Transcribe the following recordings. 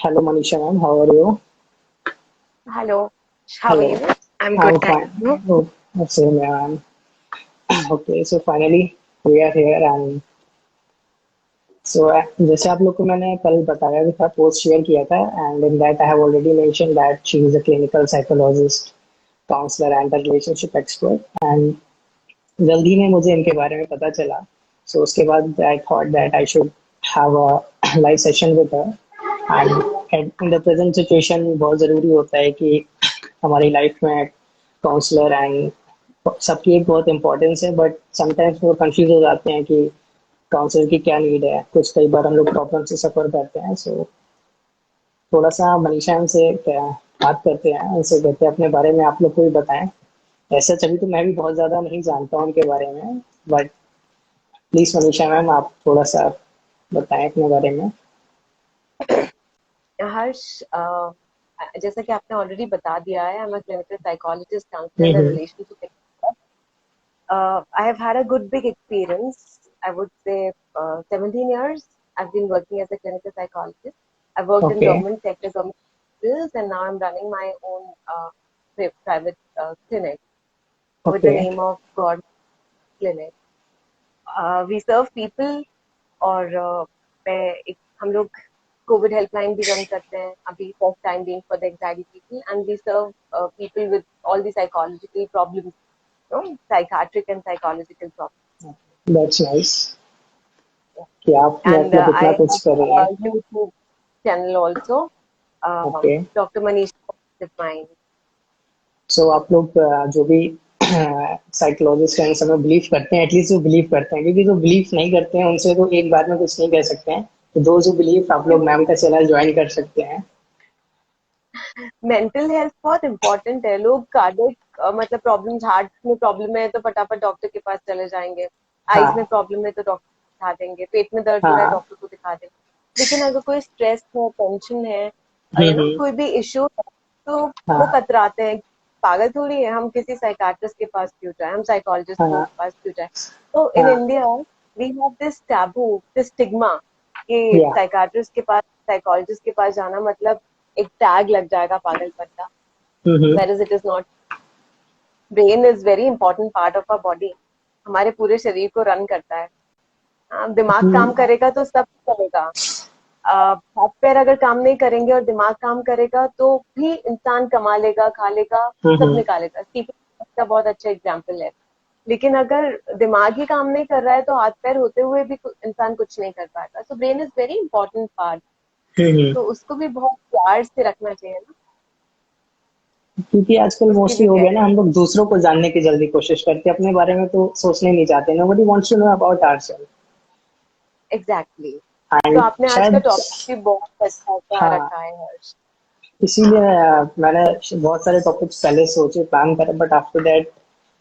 Hello, Manisha ma'am. How are you? Hello, how are Hello. you? I'm good, I'm thank fine. you. Oh, same ma'am. Okay, so finally we are here and जैसे आप लोग को मैंने कल बताया भी था, पोस्ट शेयर किया था and in that I have already mention that she is a clinical psychologist, counsellor and a relationship expert एंड जल्दी में मुझे इनके बारे में पता चला. सो उसके बाद I thought that I should have a live session with her and in the present situation बहुत ज़रूरी होता है कि हमारी लाइफ में काउंसलर एंड सबकी एक बहुत इंपॉर्टेंस है, बट समटाइम्स वो कंफ्यूज हो जाते हैं कि काउंसलर की क्या नीड है. कुछ कई बार हम लोग प्रॉब्लम से सफर करते हैं. सो थोड़ा सा मनीषा से बात करते हैं, उनसे कहते हैं अपने बारे में आप लोग को भी बताएं. ऐसा अभी तो मैं भी बहुत ज़्यादा नहीं जानता हूँ उनके बारे में, बट प्लीज़ मनीषा मैम आप थोड़ा सा बताएं अपने बारे में. हर्ष, जैसा कि आपने ऑलरेडी बता दिया है, I'm a clinical psychologist, counselor and a hmm. relationship expert. I have had a good big experience. I would say 17 years. I've been working as a clinical psychologist. I've worked in okay. government sector, government hospitals, and now I'm running my own private clinic with the okay. name of God Clinic. We serve people और हम लोग Covid helpline भी run करते हैं अभी for time being for the anxiety people and we serve people with all the psychological problems, no psychiatric and psychological problems. That's nice कि आप and मतलब इतना आई कुछ कर रही हैं. Have YouTube channel also, okay. Doctor Manisha define. So आप लोग जो भी साइकोलॉजिस्ट हैं सब बिलीव करते हैं, एटलीस्ट जो बिलीव करते हैं, क्योंकि जो बिलीव नहीं करते हैं उनसे तो एक बार में कुछ नहीं कह सकते हैं. तो दो जो बिलीव आप लोग मैम का चैनल ज्वाइन कर सकते हैं. मेंटल हेल्थ बहुत इंपॉर्टेंट है. लोग कार्डिक मतलब प्रॉब्लम, हार्ट में प्रॉब्लम है तो फटाफट डॉक्टर के पास चले जाएंगे, आईज में हाँ. प्रॉब्लम है तो डॉक्टर को दिखा देंगे, पेट में दर्द हो रहा है हाँ. डॉक्टर को दिखा देंगे. लेकिन अगर कोई स्ट्रेस है, टेंशन है, हम्म. कोई भी इश्यू है, तो वो हाँ. कतराते हैं. पागल थोड़ी है, हम किसी साइकाट्रिस्ट के पास क्यों जाए, हम साइकोलॉजिस्ट के हाँ. पास क्यों जाए. तो इन हाँ. India we have this taboo, this stigma कि या. साइकाट्रिस्ट के पास, साइकोलॉजिस्ट के पास जाना मतलब एक टैग लग जाएगा पागलपन का. Hmm. Whereas it is not. Brain is very important part of our body. हमारे पूरे शरीर को रन करता है. दिमाग काम करेगा तो सब चलेगा. हाथ पैर अगर काम नहीं करेंगे और दिमाग काम करेगा तो भी इंसान कमा लेगा, खा लेगा, सब हम्म. निकालेगा. स्टीफन का बहुत अच्छा एग्जाम्पल है. लेकिन अगर दिमाग ही काम नहीं कर रहा है तो हाथ पैर होते हुए भी इंसान कुछ नहीं कर पाएगा. So brain is very important part. Hmm. तो उसको भी बहुत प्यार से रखना चाहिए ना, क्योंकि आजकल उसकी मोस्टली भी हो गया केयर. ना, हम लोग दूसरों को जानने की जल्दी कोशिश करते हैं, अपने बारे में तो सोचने नहीं चाहते. Nobody wants to know about ourselves. Exactly. तो एंड आपने आज का शायद. टॉपिक भी बहुत अच्छा सा हाँ. रखा है हर्ष. इसीलिए हाँ. मैंने बहुत सारे टॉपिक्स पहले सोचे, प्लान करे, but after that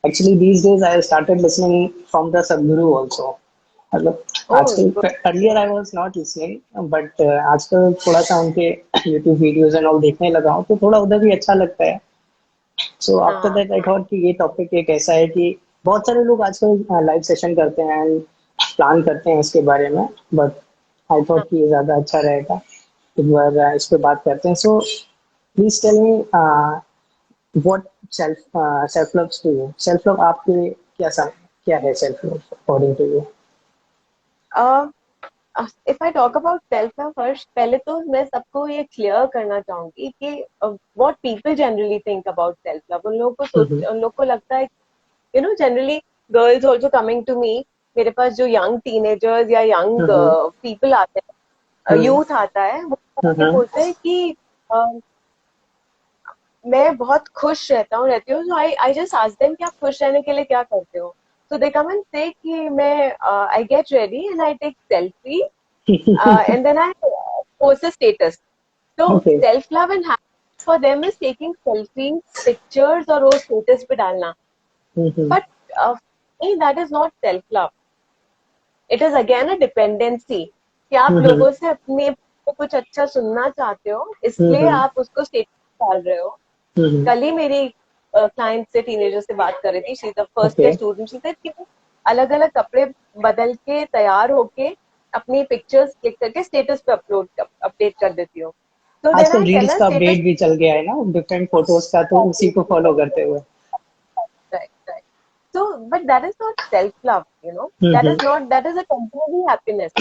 actually these days I started listening from the सदगुरु आल्सो. मतलब ओह आजकल, earlier I was not listening, but आजकल थोड़ा सा उनके यूट्यूब वीडियोस एंड ऑल देखने लगा हूँ, तो थोड़ा उधर भी अच्छा लगता है. सो आफ्टर हाँ. दैट आई थॉट कि ये टॉपिक एक ऐसा है कि बहुत सारे लोग आजकल लाइव सेशन करते हैं एंड प्लान करते हैं इसके बारे में, बट आई हाँ. थॉट कि ये ज़्यादा अच्छा रहेगा. एक बार इस पे बात करते हैं. So please tell me what self love to you. Self love आपके क्या है self love according to you? If I talk about self love first, पहले तो मैं सबको ये क्लियर करना चाहूंगी कि what people generally think about self love. उन लोग को लगता है, generally girls also coming to me, मेरे पास जो यंग टीनेजर्स या यंग पीपल आते हैं, यूथ आता है, वो ये बोलते हैं कि मैं बहुत खुश रहती हूँ. सो आई आई जस्ट आस्क देम कि आप खुश रहने के लिए क्या करते हो. सो दे कम एंड से कि मैं I get ready and I take selfie and then I post a status. तो okay. Self love and happiness for them is taking selfie pictures और वो स्टेटस पे डालना. But that is not self love. It is again a dependency कि आप लोगों से अपने कुछ अच्छा सुनना चाहते हो, इसलिए आप उसको स्टेटस डाल रहे हो. कल ही मेरी क्लाइंट से, टीनेजर से बात कर रही थी. She is the first okay. Year student. She said कि अलग अलग कपड़े बदल के तैयार होके अपनी पिक्चर्स क्लिक करके स्टेटस पे अपडेट कर देती हूँ. So then आजकल I tell रील्स her का status. अपडेट भी चल गया है ना डिफरेंट फोटोज का, तो उसी को फॉलो करते हुए। Right, right. So, but that is not self-love, you know. That hmm is not, that is a temporary happiness.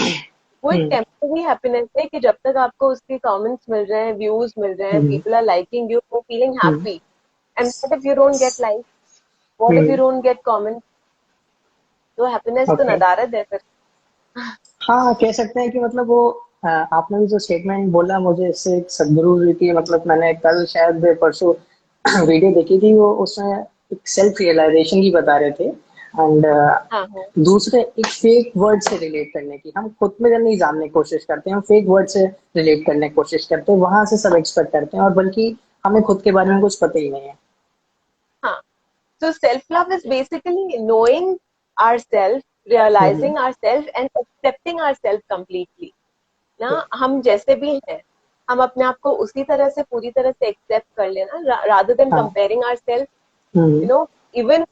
वो एक हम्म टेम्पररी हैप्पीनेस है कि जब तक आपको उसके कमेंट्स मिल रहे हैं, व्यूज मिल रहे हैं, हम्म पीपल आर लाइकिंग यू, वो feeling hmm happy. And what if you don't get like, what if you hmm don't get comment, तो हैप्पीनेस तो ओके। नदारद है फिर. हाँ, कह सकते हैं कि मतलब वो आपने भी जो स्टेटमेंट बोला, मुझे इससे एक सदगुरु जी की, मतलब मैंने कल शायद परसों वीडियो देखी थी, वो उसमें एक सेल्फ रियलाइजेशन की बता रहे थे। एंड हाँ हाँ. दूसरे एक फेक वर्ड से रिलेट करने की, हम खुद में जब नहीं जानने की कोशिश करते हैं, हम फेक वर्ड से रिलेट करने की कोशिश करते हैं, वहां से सब एक्सपेक्ट करते हैं, और बल्कि हमें खुद के बारे में कुछ पता ही नहीं है। हाँ. So self-love is basically knowing ourselves, hmm realizing ourselves and accepting ourselves completely. ना हम जैसे भी हैं, हम अपने आप को उसी तरह से पूरी तरह से एक्सेप्ट कर लेना, rather than हाँ comparing ourselves, you hmm know, even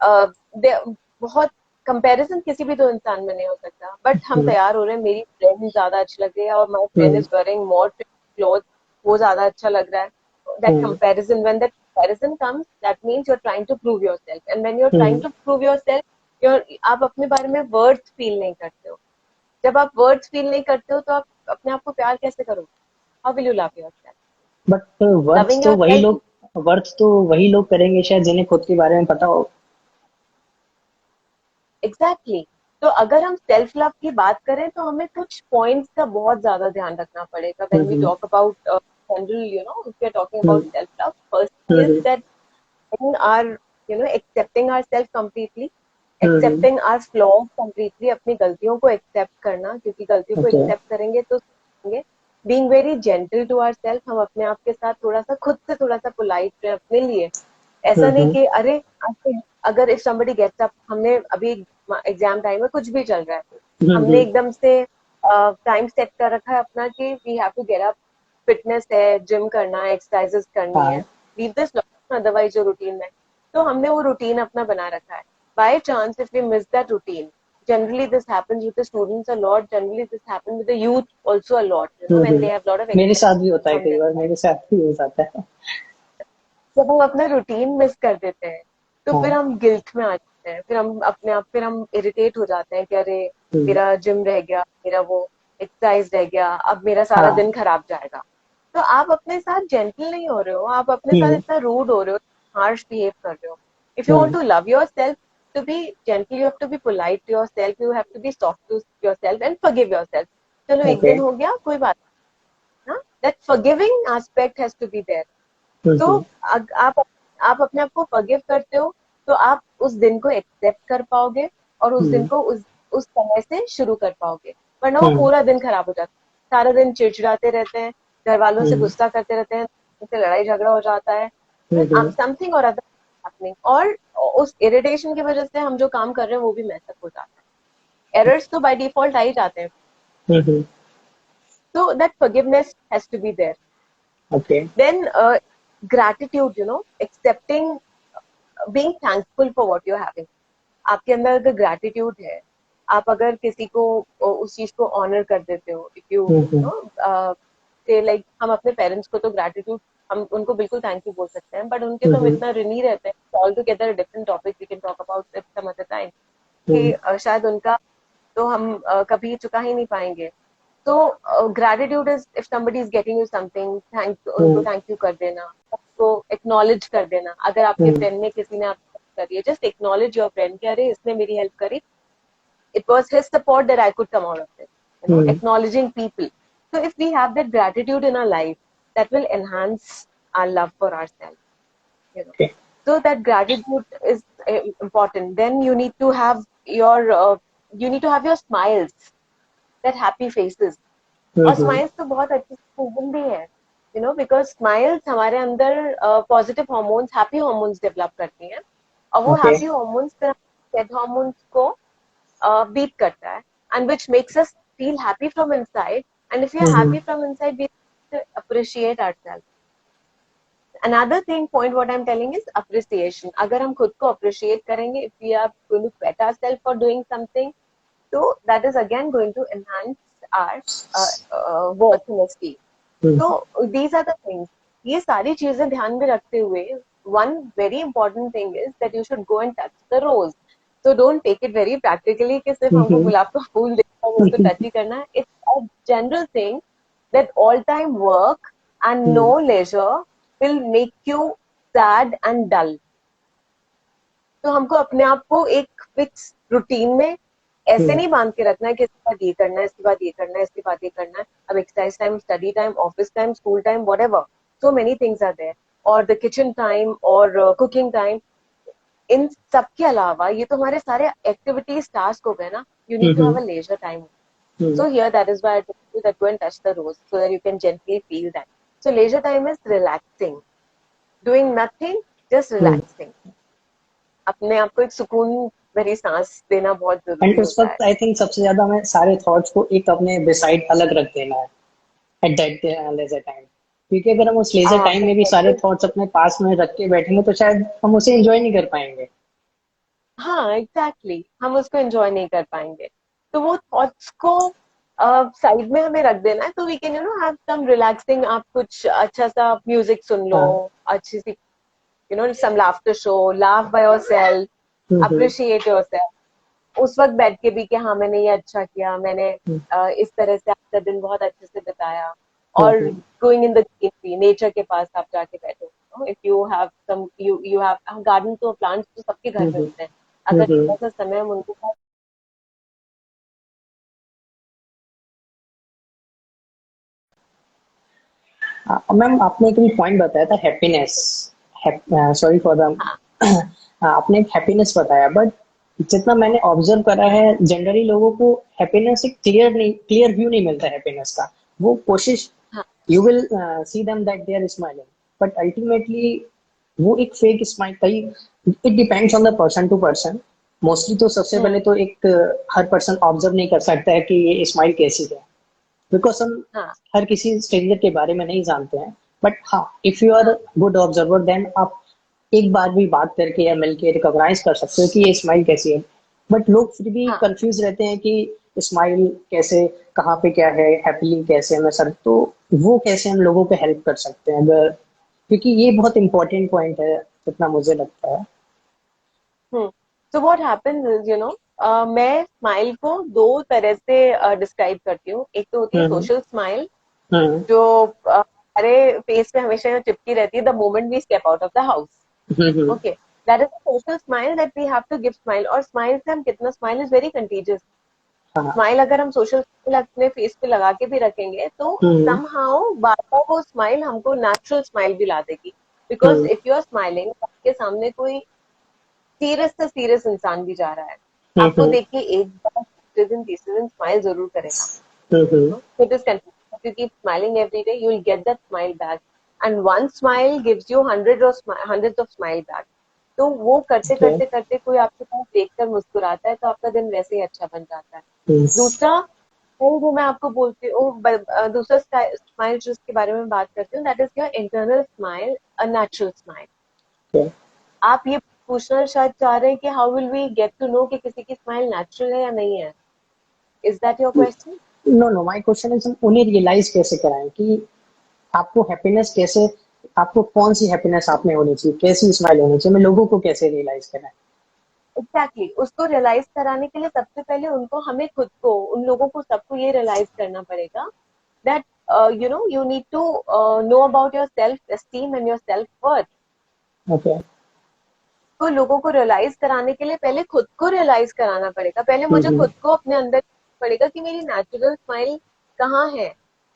बहुत कंपैरिजन किसी भी दो इंसान में नहीं हो सकता, बट हम हम्म तैयार हो रहे हैं, मेरी फ्रेंड ज्यादा अच्छी लग रही है और my friend hmm is wearing more cloth, वो ज्यादा अच्छा लग रहा है. That hmm comparison, when that comparison comes, that means you are trying to prove yourself, and when you are trying hmm to prove yourself, you're आप अपने बारे में वर्थ फील नहीं करते हो. जब आप वर्थ फील नहीं करते हो तो आप अपने आप को प्यार कैसे करोगे? How will you love yourself? But worth loving तो वही योरसेल्फ. लोग वर्थ तो वही लोग करेंगे शायद जिन्हें खुद के बारे में पता हो। एग्जैक्टली. तो अगर हम सेल्फ लव की बात करें तो हमें कुछ पॉइंट्स का बहुत ज्यादा ध्यान रखना पड़ेगा when we hmm talk about general, you know, if we are talking about hmm self love. First is hmm that we are, you know, accepting ourselves completely, हम्म accepting our flaws completely, अपनी गलतियों को accept करना, क्योंकि गलतियों को okay. accept करेंगे तो सीखेंगे. being very gentle to ourselves, हम अपने आप के साथ थोड़ा सा, खुद से थोड़ा सा polite रहे अपने लिए. ऐसा नहीं हम्म कि अरे अगर इफ somebody gets up, हमने अभी एग्जाम टाइम में कुछ भी चल रहा है, हमने हम्म एकदम से टाइम सेट कर रखा है अपना कि we have to get up, fitness है, जिम करना है, एक्सरसाइजेस करनी है, हाँ लीव दिस अदरवाइज जो रूटीन में, तो हमने वो रूटीन अपना बना रखा है. By chance if we miss that routine, generally this happens with the students a lot, generally this happens with the youth also a lot, you know, when they have lot of मेरे साथ भी expectations होता है, from कई their बार मेरे साथ भी हो जाता है। जब हम अपना रूटीन मिस कर देते हैं तो फिर हाँ हम गिल्ट में आ जाते हैं, फिर हम अपने आप, फिर हम इरिटेट हो जाते हैं कि अरे हम्म मेरा जिम रह गया, मेरा वो एक्सरसाइज रह गया, अब मेरा सारा हाँ दिन खराब जाएगा. तो आप अपने साथ जेंटल नहीं हो रहे हो, आप अपने साथ हम्म इतना रूड हो रहे हो, हार्श बिहेव कर रहे हो. If you want hmm to love yourself, to be gentle, you have to be polite to yourself, you have to be soft to yourself and forgive yourself. चलो एक ओके। दिन हो गया, कोई बात नहीं ना. that forgiving aspect has to be there. तो हम्म आप अपने आप को फॉरगिव करते हो तो आप उस दिन को एक्सेप्ट कर पाओगे और उस दिन हम्म को उस समय से शुरू कर पाओगे. वरना वो हम्म पूरा दिन खराब हो जाता है, सारा दिन चिड़चिड़ाते रहते हैं, घर वालों से हम्म गुस्सा करते रहते हैं, उनसे लड़ाई झगड़ा हो जाता है, हम्म समथिंग और अदर हैपनिंग, और उस इरिटेशन की वजह से हम जो काम कर रहे हैं वो भी मैसअप हो जाता है. एरर्स तो बाय डिफॉल्ट आ ही जाते हैं. हम्म तो that forgiveness has to be there. Okay. Then gratitude, you know, accepting, being thankful for what you're having. आपके अंदर अगर ग्रेटिट्यूड है, आप अगर किसी को उस चीज को ऑनर कर देते हो, इफ यू हम्म नो से लाइक, हम अपने पेरेंट्स को तो ग्रेटिट्यूड, हम उनको बिल्कुल थैंक यू बोल सकते हैं, बट उनके तो हम हम्म इतना ऋणी रहते हैं. All together different topic we can talk about it some other time, कि हम्म शायद उनका तो हम कभी चुका ही नहीं पाएंगे. तो gratitude is if somebody is getting you something, thank, उनको हम्म थैंक यू कर देना, उसको एक्नॉलेज कर देना. अगर आपके हम्म फ्रेंड ने, किसी ने आपकी हेल्प करी है, जस्ट एक्नॉलेज योर फ्रेंड कि अरे इसने मेरी हेल्प करी, it was his support that I could come out of it. You know, hmm acknowledging people. So if we have that gratitude in our life, that will enhance our love for ourselves. You know, okay. so that gratitude is important. Then you need to have your smiles, that happy faces. और smiles तो बहुत अच्छी चीज भी है, you know, because smiles हमारे अंदर positive hormones, happy hormones develop करती हैं, और वो ओके। हैप्पी हॉर्मोन्स फिर सैड हॉर्मोन्स को बीट करता है, and which makes us feel happy from inside. And if you are happy from inside, we appreciate ourselves. Another thing, point what I'm telling is appreciation. अगर हम खुद को appreciate करेंगे, if we are going to pet ourselves for doing something, so that is again going to enhance our worth in esteem. तो these are the things, ये सारी चीजें ध्यान में रखते हुए one very important thing is that you should go and touch the rose. So don't take it very practically कि सिर्फ हमको गुलाब का फूल देखना है, उसको टच ही करना है. It's a general thing that all time work and no leisure will make you sad and dull. तो हमको अपने आप को एक फिक्स रूटीन में ऐसे नहीं बांध के रखना है कि इसके बाद ये करना है, इसके बाद ये करना है, इसके बाद ये करना है. अब exercise time, study time, office time, school time, whatever, so many things are there, और द किचन टाइम और कुकिंग टाइम. इन सब के अलावा ये तो हमारे सारे एक्टिविटीज टास्क हो गए ना. You need to have a leisure time. So here that is why I told you that go and touch the rose so that you can gently feel that. So leisure time is relaxing, doing nothing, just relaxing. अपने आप को एक सुकून भरी सांस देना बहुत जरूरी एंड उस होता है. वक्त आई थिंक सबसे ज्यादा हमें सारे थॉट्स को एक अपने बिसाइड अलग रख देना है एट दैट लेजर टाइम, क्योंकि अगर हम उस लेजर टाइम में भी सारे थॉट्स अपने पास में रख के बैठेंगे तो शायद हम उसे एंजॉय नहीं कर पाएंगे. हाँ एग्जैक्टली, हम उसको एंजॉय नहीं कर पाएंगे. तो वो थॉट्स को साइड में हमें रख देना है. तो we can have some relaxing. आप कुछ अच्छा सा म्यूजिक सुन लो, अच्छी सी some laughter show, laugh by yourself, appreciate yourself. उस वक्त बैठ के भी कि हाँ मैंने ये अच्छा किया, मैंने इस तरह से आपका दिन बहुत अच्छे से बिताया. और गोइंग इन द नेचर के पास आप जाके बैठो. If you have some you have garden, तो प्लांट्स तो सबके घर में होते हैं. अगर थोड़ा सा समय हम उनको मैम आपने एक पॉइंट बताया था हैप्पीनेस, सॉरी फॉर द आपने एक हैप्पीनेस बताया, बट जितना मैंने ऑब्जर्व करा है जनरली लोगों को हैप्पीनेस एक क्लियर व्यू नहीं मिलता हैप्पीनेस का. वो कोशिश, you will see them that they are smiling, but ultimately वो एक फेक स्माइल, कई it depends on the person to person. Mostly तो सबसे पहले तो एक हर पर्सन ऑब्जर्व नहीं कर सकता है कि ये स्माइल कैसी है, बिकॉज हम हर किसी स्ट्रेंजर के बारे में नहीं जानते हैं. बट हाँ, if you are good observer then आप एक बार भी बात करके या मिलके रिकॉग्नाइज कर सकते हो कि ये स्माइल कैसी है. बट लोग फिर भी कंफ्यूज रहते हैं कि स्माइल कैसे, कहाँ पे क्या है, हैप्पी कैसे है. मैं सर तो वो कैसे हम लोगों को हेल्प कर सकते हैं अगर, क्योंकि ये बहुत इंपॉर्टेंट पॉइंट है जितना मुझे लगता है. So what happens is, मैं स्माइल को दो तरह से डिस्क्राइब करती हूँ. एक तो होती है सोशल स्माइल, जो हमारे फेस पे हमेशा चिपकी रहती है the moment we step out of the house. Okay, that is social smile that we have to give smile. और स्माइल से हम कितना, smile is very contagious. Smile अगर हम सोशल स्माइल अपने फेस पे लगा के भी रखेंगे तो समहाउ बार बार वो स्माइल हमको नेचुरल स्माइल भी ला देगी. Because if you are smiling, आपके सामने कोई सीरियस से सीरियस इंसान भी जा रहा है, आपको देख के एक बार तीसरे दिन स्माइल जरूर करेगा. It is continuous. You keep smiling every day, you will get that smile back, and one smile gives you hundreds of smile back. तो वो करते करते करते कोई आपके पास देखकर मुस्कुराता है तो आपका दिन वैसे ही अच्छा बन जाता है. दूसरा जो मैं आपको बोलती हूँ, दूसरा स्माइल जिसके बारे में बात करती हूँ, that is your internal smile, a natural smile. आप ये पूछना शायद चाह रहे हैं कि how will we get to know कि किसी की स्माइल नेचुरल है या नहीं है. Is that your question? No, my question is हम उन्हें रियलाइज कैसे कराएं कि आपको हैप्पीनेस कैसे, आपको कौन सी हैप्पीनेस आप में होनी चाहिए, कैसी स्माइल होनी चाहिए, मैं लोगों को कैसे रियलाइज कराएं. एग्जैक्टली, उसको रियलाइज कराने के लिए सबसे पहले हमें खुद को, उन लोगों को सबको ये रियलाइज करना पड़ेगा that you need to know about your self esteem and your self worth. Okay. तो लोगों को रियलाइज कराने के लिए पहले खुद को रियलाइज कराना पड़ेगा. पहले मुझे खुद को अपने अंदर पड़ेगा कि मेरी नेचुरल स्माइल कहाँ है,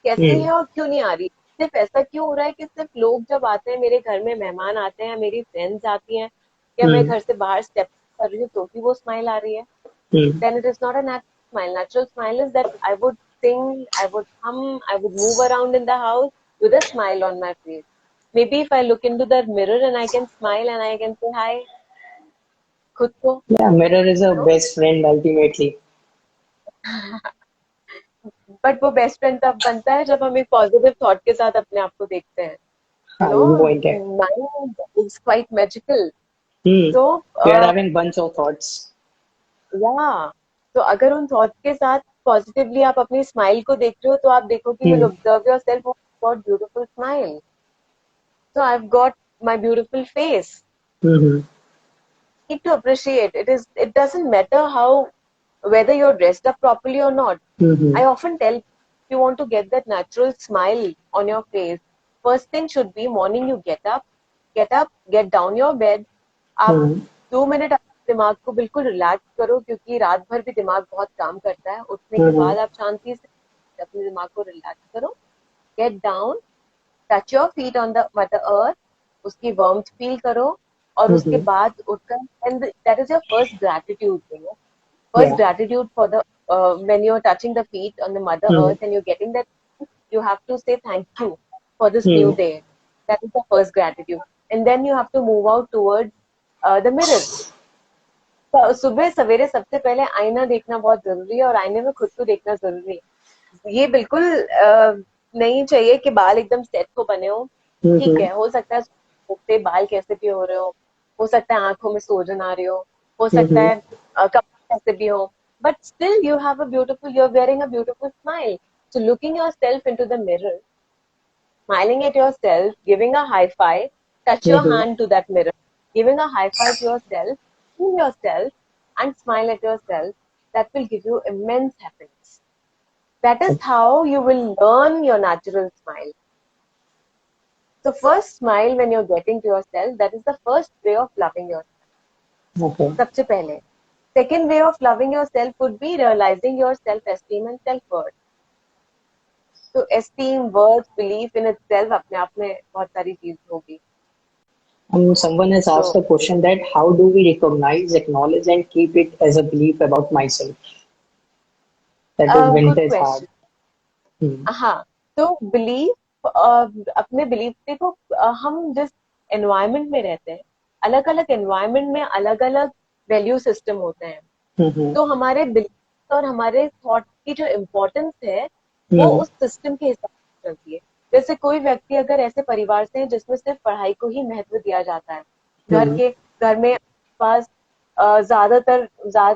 कैसे है और क्यों नहीं आ रही. सिर्फ ऐसा क्यों हो रहा है कि सिर्फ लोग जब आते हैं, मेरे घर में मेहमान आते हैं, मेरी फ्रेंड्स आती हैं, या मैं घर से बाहर स्टेप कर रही हूँ तो भी वो स्माइल आ रही है. Then it is not a natural smile. Natural smile is that I would sing, I would hum, I would move around in the house with a smile on my face. Maybe if I look into the mirror and I can smile and I can say hi खुद को. Yeah, mirror is a best friend ultimately. But वो best friend तब बनता है जब हम एक positive thought के साथ अपने आप को देखते हैं. Mind is quite magical. So we are having bunch of thoughts. Yeah. तो अगर उन थॉट्स के साथ पॉजिटिवली आप अपनी स्माइल को देख रहे हो तो आप देखो कि will observe yourself, got beautiful smile. So I've got my beautiful face. Mm-hmm. Need to appreciate it doesn't matter how whether you're dressed up properly or not. Mm-hmm. I often tell if you want to get that natural smile on your face, first thing should be morning you get down your bed. आप Mm-hmm. 2 minute अपने दिमाग को बिल्कुल relax करो, क्योंकि रात भर भी दिमाग बहुत काम करता है. उठने के Mm-hmm. बाद आप शांति से अपने दिमाग को रिलैक्स करो. Get down, touch your feet on the mother earth, उसकी वार्मथ फील करो, और उसके Mm-hmm. बाद उठकर, and that is your first gratitude, first Yeah. gratitude for the when you're touching the feet on the mother Mm-hmm. earth and you're getting that, you have to say thank you for this new Mm-hmm. day. That is the first gratitude. And then you have to move out towards the mirror. सुबह सवेरे सबसे पहले आईना देखना बहुत जरूरी है, और आईने में खुद को देखना जरूरी है. ये बिल्कुल नहीं चाहिए कि बाल एकदम सेट हो बने हो. ठीक Mm-hmm. है, हो सकता है उगते बाल कैसे भी हो रहे हो सकता है आंखों में सोजन आ रही हो सकता Mm-hmm. है कपड़े कैसे भी हो, but still you're wearing a beautiful smile. So looking yourself into the mirror, smiling at yourself, giving a high five, touch your Mm-hmm. hand to that mirror, giving a high five to yourself, see yourself, and smile at yourself. That will give you immense happiness. That is how you will learn your natural smile. So first smile when you're getting to yourself, that is the first way of loving yourself. Okay. सबसे पहले. Second way of loving yourself would be realizing your self-esteem and self-worth. So esteem, worth, belief in itself अपने आप में बहुत सारी चीज होगी. Someone has asked So a question that how do we recognize, acknowledge, and keep it as a belief about myself? That is good vintage hard. question. Hmm. हाँ, तो belief, अपने बिलीफ देखो, हम जिस एनवायरमेंट में रहते हैं, अलग अलग एनवायरमेंट में अलग अलग वैल्यू सिस्टम होते हैं. Mm-hmm. तो हमारे बिलीफ और हमारे थॉट की जो इम्पोर्टेंस है वो Mm-hmm. उस सिस्टम के हिसाब से चलती है. जैसे कोई व्यक्ति अगर ऐसे परिवार से है जिसमें सिर्फ पढ़ाई को ही महत्व दिया जाता है, घर में पास ज्यादातर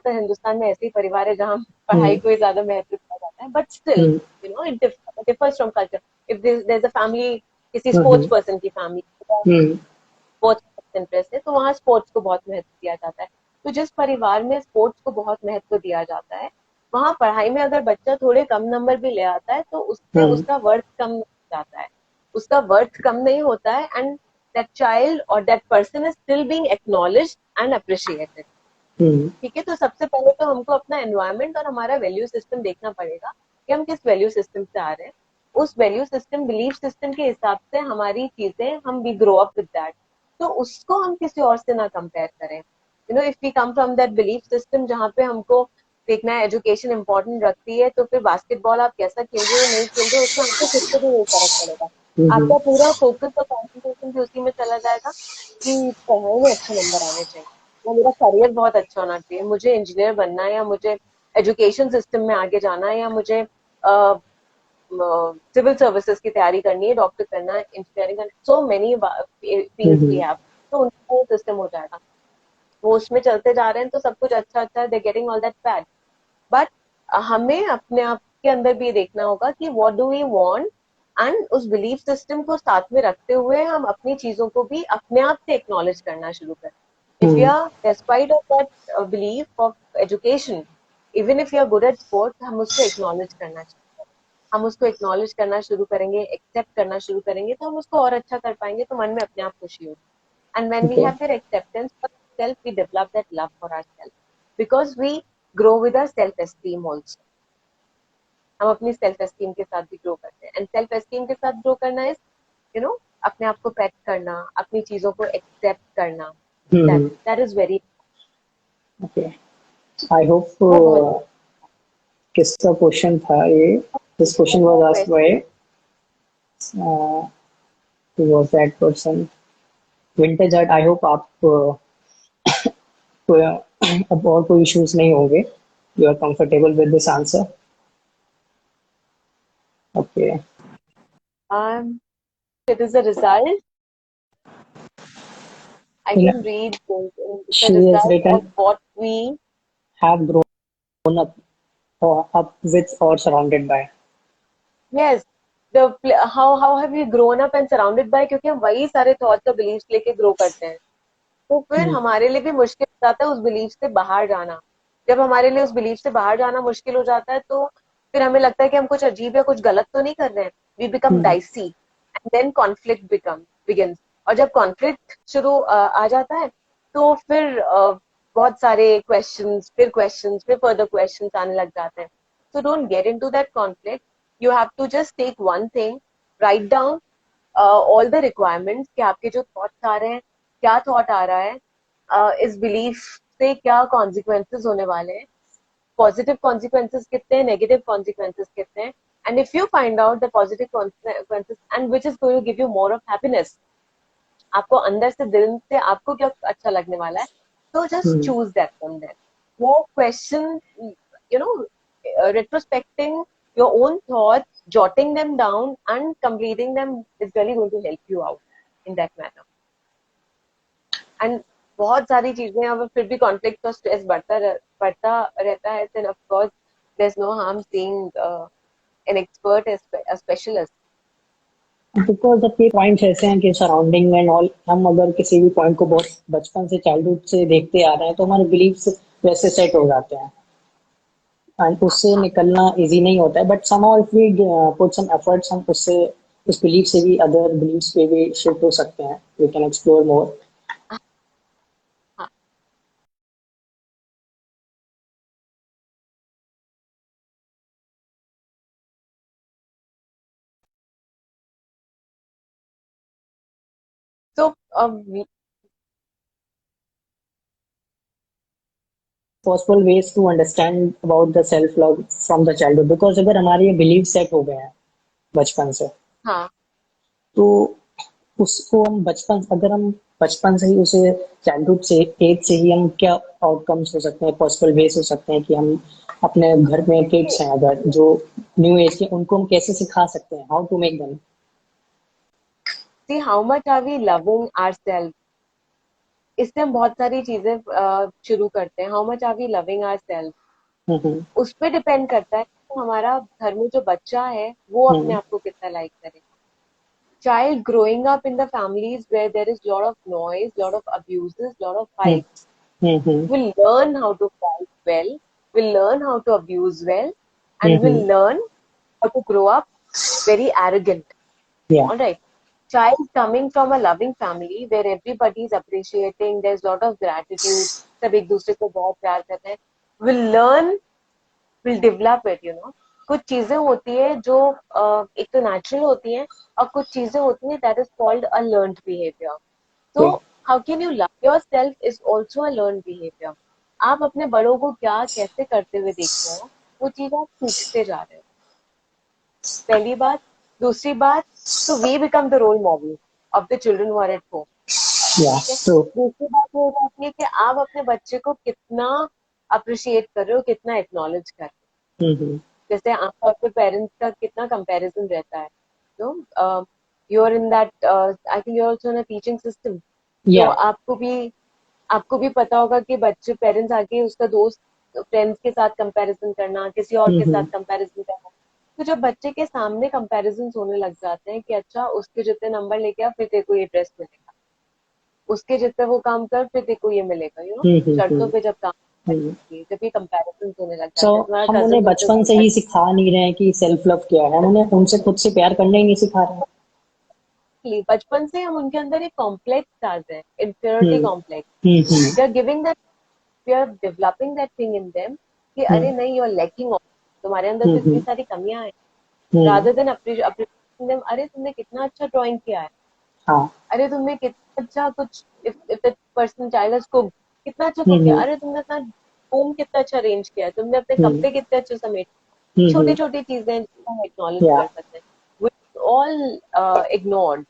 हिंदुस्तान में ऐसे ही परिवार है जहाँ पढ़ाई Mm-hmm. को ही ज्यादा महत्व दिया जाता है, but still it differs from culture. If there's a family, किसी स्पोर्ट्स Mm-hmm. पर्सन की फैमिली, Mm-hmm. स्पोर्ट्स इंटरेस्ट है, तो वहाँ स्पोर्ट्स को बहुत महत्व दिया जाता है. तो जिस परिवार में स्पोर्ट्स को बहुत महत्व दिया जाता है, वहाँ पढ़ाई में अगर बच्चा थोड़े कम नंबर भी ले आता है तो उससे Mm-hmm. उसका वर्थ कम नहीं जाता है, उसका वर्थ कम नहीं होता है, एंड दैट चाइल्ड और that person is still being acknowledged and appreciated. Mm-hmm. ठीक है, तो सबसे पहले तो हमको अपना एनवायरनमेंट और हमारा वैल्यू सिस्टम देखना पड़ेगा कि हम किस वैल्यू सिस्टम से आ रहे हैं. उस वैल्यू सिस्टम, बिलीफ सिस्टम के हिसाब से हमारी चीजें, हम we grow up with that. तो उसको हम किसी और से ना कंपेयर करें. If we come from that belief system जहाँ पे हमको देखना है एजुकेशन इंपॉर्टेंट रखती है, तो फिर बास्केटबॉल आप कैसा खेल रहे हो नहीं खेल रहे हो उसमें आपको खुद से भी नहीं फर्क पड़ेगा. Mm-hmm. आपका पूरा फोकस और कॉन्सेंट्रेशन भी उसी में चला जाएगा कि पढ़ाई में अच्छे नंबर आने चाहिए, या मेरा करियर बहुत अच्छा होना चाहिए, मुझे इंजीनियर बनना है, या मुझे एजुकेशन सिस्टम में आगे जाना है, या मुझे सिविल सर्विसेज की तैयारी करनी है, डॉक्टर करना है, इंजीनियरिंग करना, so many fields we Mm-hmm. Have. तो उनका वो सिस्टम हो जाएगा, वो उसमें चलते जा रहे हैं, तो सब कुछ अच्छा अच्छा है, they getting all that bad. But हमें अपने आप के अंदर भी देखना होगा कि what do we want, and उस बिलीफ सिस्टम को साथ में रखते हुए हम अपनी चीजों को भी अपने आप से एक्नॉलेज करना शुरू करें. If we Mm-hmm. are despite of that belief of education, even if you are good at sports, हम उसको acknowledge करना चाहिए. हम उसको acknowledge करना शुरू करेंगे, accept करना शुरू करेंगे, तो हम उसको और अच्छा कर पाएंगे, तो मन में अपने आप खुशी होगी. And when we Okay. have that acceptance for ourselves, we develop that love for ourselves, because we grow with our self-esteem also. हम अपनी self esteem के साथ भी grow करते हैं, and self esteem के साथ grow करना is, अपने आप को pet करना, अपनी चीजों को accept करना. that Mm-hmm. that is very. Okay. I hope वो बहुत किसका क्वेश्चन था ये? This question was asked by who was that person? Vintage Art. I hope आप अब और कोई इश्यूज नहीं होंगे. You are comfortable with this answer? Okay. it is a result. I In, can read it's a she has result written of what we. have grown up or up with or surrounded by. Yes, how have we grown up and surrounded by, क्योंकि हम वही सारे thoughts और beliefs लेके grow करते हैं, तो फिर हमारे लिए भी मुश्किल हो जाता है उस बिलीफ से बाहर जाना। जब हमारे लिए उस बिलीफ से बाहर जाना मुश्किल हो जाता है, तो फिर हमें लगता है कि हम कुछ अजीब या कुछ गलत तो नहीं कर रहे हैं। We become dicey and then conflict begins. और जब कॉन्फ्लिक्ट शुरू आ जाता है, तो फिर बहुत सारे क्वेश्चंस फिर फर्दर क्वेश्चंस आने लग जाते हैं। So don't get into that conflict. You have to just take one thing, write down all the requirements कि आपके जो थॉट्स आ रहे हैं, क्या थॉट आ रहा है, इस बिलीफ से क्या कॉन्सिक्वेंसेस होने वाले हैं, पॉजिटिव कॉन्सिक्वेंसेस कितने हैं, नेगेटिव कॉन्सिक्वेंसेस कितने हैं। And if you find out the positive consequences and which is going to give you more of happiness, आपको अंदर से दिल से आपको क्या अच्छा लगने वाला है, तो just choose that from there. वो question, you know, retrospecting your own thoughts, jotting them down and completing them is really going to help you out in that manner. And बहुत सारी चीजें, अगर फिर भी कॉन्फ्लिक्ट और स्ट्रेस बढ़ता रहता है, then of course there's no harm seeing an expert, a specialist. Because अब ये पॉइंट्स ऐसे हैं कि सराउंडिंग एंड ऑल, हम अगर किसी भी पॉइंट को बहुत बचपन से चाइल्डहुड से देखते आ रहे हैं तो हमारे बिलीफ्स वैसे सेट हो जाते हैं एंड उससे निकलना इजी नहीं होता है। But somehow if we put some efforts, हम उससे उस बिलीफ से भी अदर बिलीफ्स पे भी शिफ्ट हो सकते हैं। We can explore more. So possible ways to understand about the self love from the childhood, because अगर हमारे ये बिलीव सेट हो गए हैं बचपन से, हाँ, तो उसको हम बचपन, अगर हम बचपन से ही उसे चाइल्डहुड से एज से ही हम क्या आउटकम्स हो सकते हैं, पॉसिबल वेज हो सकते हैं कि हम अपने घर में किड्स हैं अगर जो न्यू एज के, उनको हम कैसे सिखा सकते हैं, how to make them. see how much are we loving ourselves, इससे हम बहुत सारी चीजें शुरू करते हैं। How much are we loving ourselves, उस पे डिपेंड करता है कि हमारा घर में जो बच्चा है वो अपने आप को कितना लाइक करे। Child growing up in the families where there is lot of noise, lot of abuses, lot of fights, will learn how to fight well, will learn how to abuse well, and will learn how to grow up very arrogant. Yeah. All right. Child coming from a loving family where everybody is appreciating, there's lot of gratitude, सब एक दूसरे को बहुत प्यार करते हैं, will learn, will develop it, you know. कुछ चीजें होती है जो एक तो नेचुरल होती हैं, और कुछ चीजें होती हैं that is called a learned behavior. So how can you love yourself is also a learned behavior. आप अपने बड़ों को क्या कैसे करते हुए देखते हो, वो चीज आप सीखते जा रहे हो, पहली बात। दूसरी बात, so we become the role model of the children who are at home. दूसरी बात ये हो जाती है कि आप अपने बच्चे को कितना अप्रिशिएट कर रहे हो, कितना एक्नॉलेज कर रहे हो। जैसे आमतौर पर पेरेंट्स का कितना कंपैरिजन रहता है, तो you are in that, I think you are also in a teaching system, तो आपको भी पता होगा कि बच्चे, पेरेंट्स आके उसका दोस्त फ्रेंड्स के साथ कंपैरिजन करना, किसी और के साथ कंपैरिजन करना, तो जब बच्चे के सामने कंपैरिजन होने लग जाते हैं कि अच्छा उसके जितने नंबर लेके आ फिर तेरे को ये ड्रेस मिलेगा, उसके जितने वो काम कर फिर तेरे को ये मिलेगा, यू नो, शर्तों पे जब काम, जब ये कंपैरिजन होने लग जाते हैं। हम उन्हें बचपन से ही सिखा नहीं रहे हैं कि सेल्फ लव क्या है, हम उन्हें उनसे खुद से प्यार करना ही नहीं सिखा रहे हैं। बचपन से हम उनके अंदर एक कॉम्प्लेक्स डालते हैं, inferiority complex, we are giving that, we are developing that thing in them कि अरे नहीं, यू आर लैकिंग, तुम्हारे अंदर तो इतनी सारी कमियां हैं, rather than appreciating them, अरे तुमने कितना अच्छा ड्राइंग किया है, अरे तुमने कितना अच्छा कुछ, if the person child has cooked, कितना अच्छा कुक किया, अरे तुमने अपना होम कितना अच्छा अरेंज किया, तुमने अपने कपड़े कितने अच्छे समेट, छोटी छोटी चीजें जिनको हम एक्नॉलेज कर सकते हैं, which all ignored.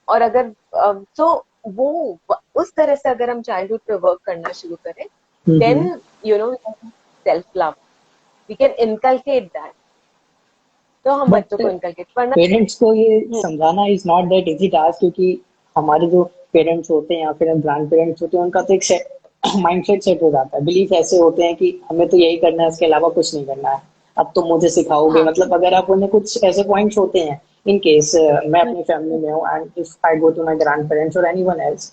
और अगर तो वो उस तरह से अगर हम चाइल्डहुड पे वर्क करना शुरू करें, then you know, self love, we can inculcate that. तो हम बच्चों को इनकलकेट करना, पेरेंट्स को ये समझाना is not that easy task, क्योंकि हमारे जो पेरेंट्स होते हैं या फिर ग्रैंड पेरेंट्स होते हैं, उनका तो एक माइंडसेट सेट हो जाता है, बिलीफ ऐसे होते हैं कि हमें तो यही करना है, इसके अलावा कुछ नहीं करना है। अब तुम मुझे सिखाओगे, हाँ मतलब अगर आप उन्हें कुछ ऐसे पॉइंट्स होते हैं, इन केस मैं अपनी फैमिली में हूँ and if I go to my grandparents और एनीवन एल्स,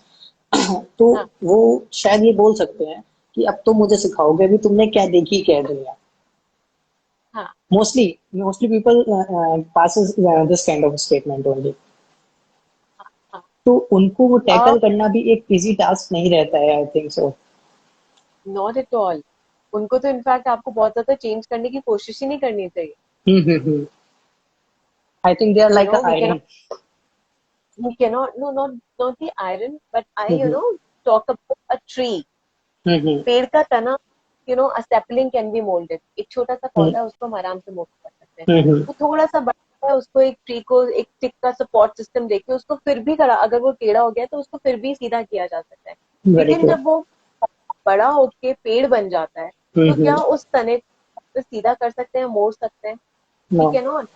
तो हाँ वो शायद ये बोल सकते हैं कि अब तुम मुझे सिखाओगे, अभी तुमने क्या देखी क्या है दुनिया। हाँ mostly people passes this kind of statement only. हाँ। तो उनको वो हाँ टैकल करना भी एक इजी टास्क नहीं रहता है, आई think so. Not at all. उनको तो इनफैक्ट आपको बहुत ज्यादा चेंज करने की कोशिश ही नहीं करनी चाहिए। Hmm. I think they are you like no a iron. we cannot, no, not the iron, but I, hmm talk about a tree. Hmm पेड़ का तना, a sapling can be molded. एक छोटा सा पौधा है, उसको हम आराम से मोल्ड कर सकते हैं। हम्म वो थोड़ा सा बड़ा है, उसको एक ट्री को एक स्टिक का सपोर्ट सिस्टम देके उसको फिर भी करा, अगर वो टेढ़ा हो गया तो उसको फिर भी सीधा किया जा सकता है। वेरी लेकिन ट्रू। जब वो बड़ा होके पेड़ बन जाता है, तो क्या हम्म। उस तने को सीधा कर सकते हैं, मोड़ सकते हैं? We know. Can not.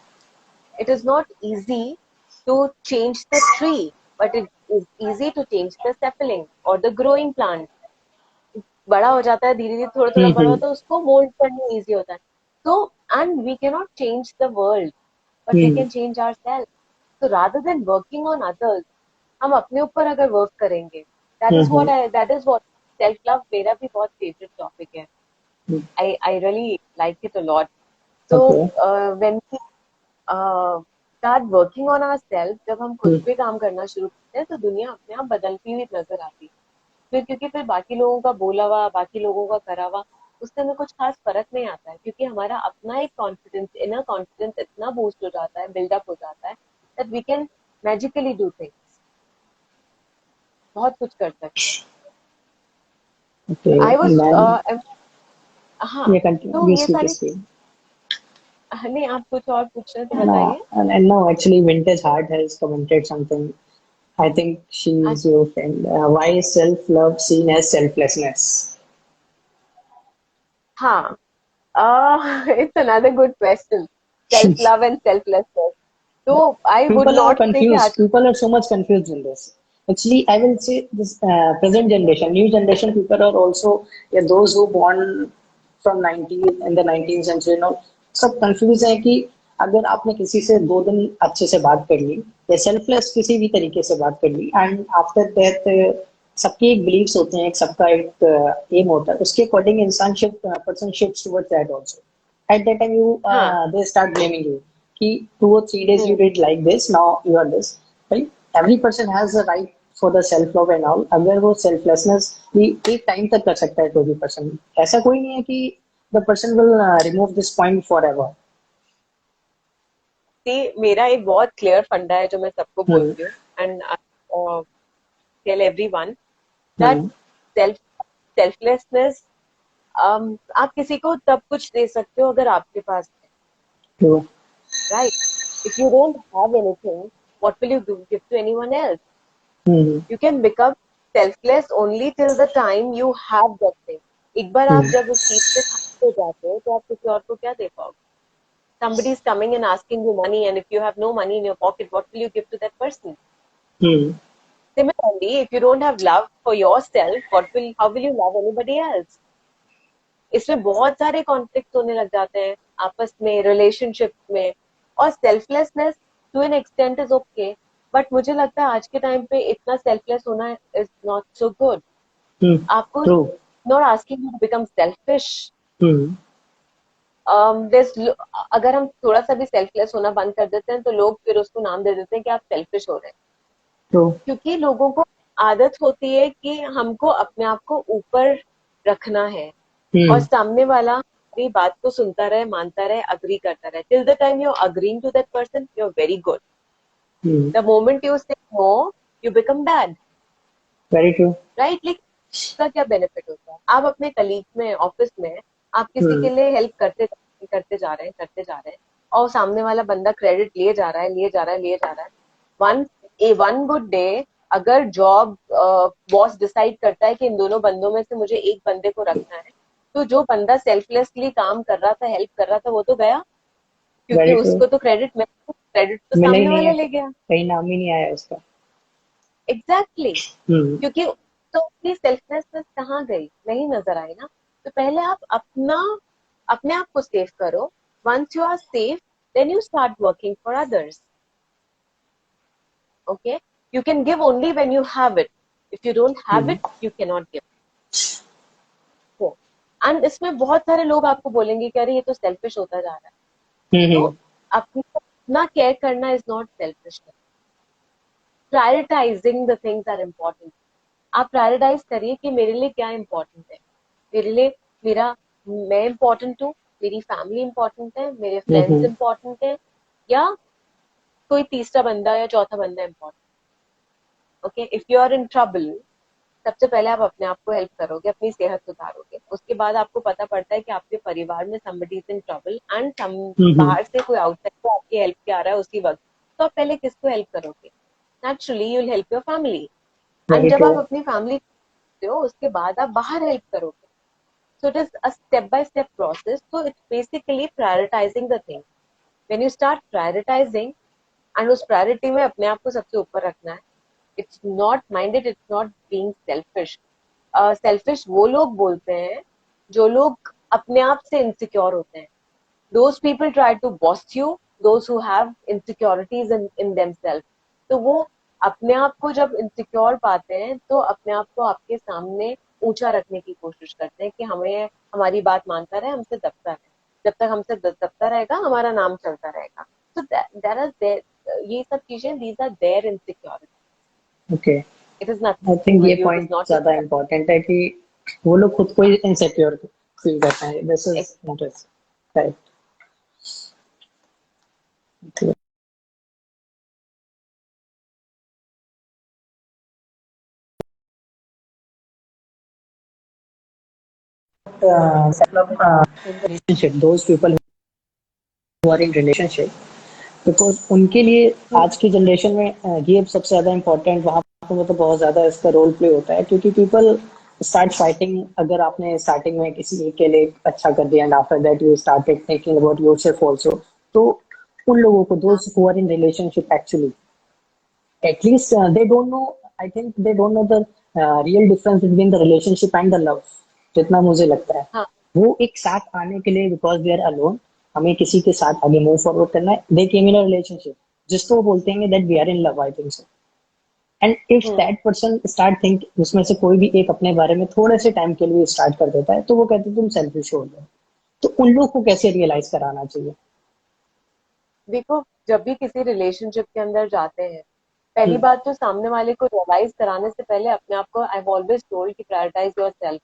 It is not easy to change the tree, but it is easy to change the sapling or the growing plant. बड़ा हो जाता है धीरे धीरे, थोड़ा थोड़ा बड़ा हम्म होता है, उसको मोल्ड करना इजी होता है। तो and we can not change the world, but we hmm can change our self. तो rather then working on others, हम अपने ऊपर अगर वर्क करेंगे, hmm. That is what self love मेरा भी बहुत फेवरेट टॉपिक है। I really like it a lot. So okay. when we start working on ourselves, जब हम खुद पे काम करना शुरू करते हैं तो दुनिया अपने आप बदलती हुई नजर आती है। फिर क्योंकि फिर बाकी लोगों का बोला हुआ, बाकी लोगों का करा हुआ, उससे हमें कुछ खास फर्क नहीं आता है, क्योंकि हमारा अपना एक कॉन्फिडेंस, इनर कॉन्फिडेंस इतना बूस्ट हो जाता है, बिल्डअप हो जाता है, that we can magically do things. बहुत कुछ कर सकते हैं। ओके। आई वाज मैन, हाँ। ये तो ये कंटिन्यूअसली सारी, किसी। नहीं आप कुछ और पूछ रहे थे, No, बताइए। and no, actually, Vintage Heart has commented something. I think she's your friend. Why is self-love seen as selflessness? हाँ, it's another good question. Self love and selflessness. तो I would People are not say कि confused. आज, People are so much confused in this. Actually, I will say this present generation, new generation people are also, yeah, those who born from 90 in the 19th century, सब confuse है कि अगर आपने किसी से 2 दिन अच्छे से बात कर ली या सेल्फलेस किसी भी तरीके से बात कर ली एंड आफ्टर दैट सबके एक बिलीव्स होते हैं, सबका एक एम होता है, उसके अकॉर्डिंग इंसान shift person shift towards that also. At that time you हाँ। they start blaming you कि 2 or 3 days you hmm. did like this, now you are this, right? Every person has a right for the self love and all। अगर वो selflessness भी एक time तक कर सकता है कोई भी पर्सन, ऐसा कोई नहीं है कि the person will remove this point forever। See, मेरा एक बहुत क्लियर फंडा है जो मैं सबको हम्म बोलती हूँ, and tell everyone that hmm. Self selflessness, आप किसी को तब कुछ दे सकते हो अगर आपके पास है, True। Right? If you don't have anything, what will you give to anyone else? Hmm You can become selfless only till the time you have that thing. एक बार आप हम्म जब उस चीज पे खड़े हो जाते हो तो आप किसी और को क्या दे पाओगे? Somebody is coming and asking you money, and if you have no money in your pocket, what will you give to that person? Hmm. Similarly, if you don't have love for yourself, how will you love anybody else? इसमें बहुत सारे conflict होने लग जाते हैं आपस में, relationship में। और selflessness to an extent is okay, but मुझे लगता है आज के टाइम पे इतना सेल्फलेस होना इज नॉट सो गुड। आपको true. Not asking you to become selfish. Hmm अगर हम थोड़ा सा भी सेल्फलेस होना बंद कर देते हैं तो लोग फिर उसको नाम दे देते हैं कि आप सेल्फिश हो रहे हैं, ट्रू। क्योंकि लोगों को आदत होती है कि हमको अपने आप को ऊपर रखना है, और हम्म सामने वाला हमारी बात को सुनता रहे, मानता रहे, अग्री करता रहे। Till the time you are agreeing to that person, you are very good. Hmm. The moment you say no, you become bad, very true. Right? लेकिन इसका क्या बेनिफिट होता है? आप अपने कलीग में, ऑफिस में, आप किसी के हम्म लिए हेल्प करते जा रहे हैं, करते जा रहे हैं, और सामने वाला बंदा क्रेडिट लिए जा रहा है, लिए जा रहा है, लिए जा रहा है। वन गुड डे, अगर जॉब बॉस डिसाइड करता है कि इन दोनों बंदों में से मुझे एक बंदे को रखना है, तो जो बंदा सेल्फलेसली काम कर रहा था, हेल्प कर रहा था, वो तो गया, क्योंकि वेरी ट्रू। उसको तो क्रेडिट तो मिला ही सामने नहीं वाला है, ले गया। कहीं नाम ही नहीं आया उसका। Exactly exactly. हम्म क्योंकि तो अपनी सेल्फलेसनेस कहाँ गई? नहीं नजर आई ना। तो पहले आप अपने आप को सेव करो, once you are safe, then you start working for others. Okay, you can give only when you have it. If you don't have it, you cannot give. So, and इसमें बहुत सारे लोग आपको बोलेंगे कि अरे ये तो सेल्फिश होता जा रहा है. तो अपना केयर करना is not selfish. Prioritising the things are important. आप प्रायोरिटाइज करिए कि मेरे लिए क्या इम्पोर्टेंट है. मेरे लिए मैं इम्पोर्टेंट हूँ, मेरी फैमिली इम्पोर्टेंट है, मेरे फ्रेंड्स इम्पोर्टेंट है, या कोई तीसरा बंदा या चौथा बंदा important. Okay, if you are in trouble, सबसे पहले आप अपने आप को हेल्प करोगे, अपनी सेहत सुधारोगे. उसके बाद आपको पता पड़ता है कि आपके परिवार में somebody is in trouble and बाहर से कोई आउटसाइड को आपकी हेल्प के आ रहा है उसी वक्त, तो आप पहले किसको हेल्प करोगे? Naturally you will help your family. And जब आप अपनी फैमिली हो, उसके बाद आप बाहर हेल्प करोगे. So it is a step by step process. So it's basically prioritising the thing. When you start prioritising and उस प्रायोरिटी में अपने आप को सबसे ऊपर रखना है, it's not minded, it's not being selfish. Selfish वो लोग बोलते हैं जो लोग अपने आप से इनसिक्योर होते हैं. Those people try to boss you, those who have insecurities in themselves. तो वो अपने आप को जब इनसिक्योर पाते हैं तो अपने आप को आपके सामने ऊंचा रखने की कोशिश करते हैं कि हमें हमारी बात मानता रहे, हमसे दबता रहे. जब तक हमसे दबता रहेगा हमारा नाम चलता रहेगा. So there are ये सब चीजें, these are their insecurities. Okay, It is nothing I to do think ये with you. It is point not ज्यादा इम्पोर्टेंट है कि वो लोग खुद को ही इनसिक्योर फील करते हैं. This is interesting, right. Relationship, those people who are in relationship, because उनके लिए आज की जनरेशन में ये सबसे ज्यादा इम्पोर्टेंट वहां पे मतलब बहुत ज्यादा इसका रोल प्ले होता है, क्योंकि पीपल स्टार्ट फाइटिंग. अगर आपने स्टार्टिंग में किसी एक के लिए अच्छा कर दिया and after that you started thinking about yourself also, तो उन लोगों को, those who are in relationship, actually at least they don't know, I think they don't know the real difference between the relationship and the love. जितना मुझे लगता है, हाँ. वो एक साथ आने के लिए, बिकॉज दे आर अलोन, हमें किसी के साथ आगे मूव फॉरवर्ड करना है. दे केम इन अ रिलेशनशिप जिसको वो बोलते हैं that we are in love, I think so. And if that person start think, उसमें से कोई भी एक अपने बारे में थोड़े से टाइम के लिए स्टार्ट कर देता है, तो वो कहते हैं तुम सेल्फिश हो गए. तो उन लोग को कैसे रियलाइज कराना चाहिए? देखो, जब भी किसी रिलेशनशिप के अंदर जाते हैं, पहली बात तो सामने वाले को रियलाइज कराने से पहले अपने आप को, आई हैव ऑलवेज टोल्ड कि प्रायोरिटाइज योर सेल्फ.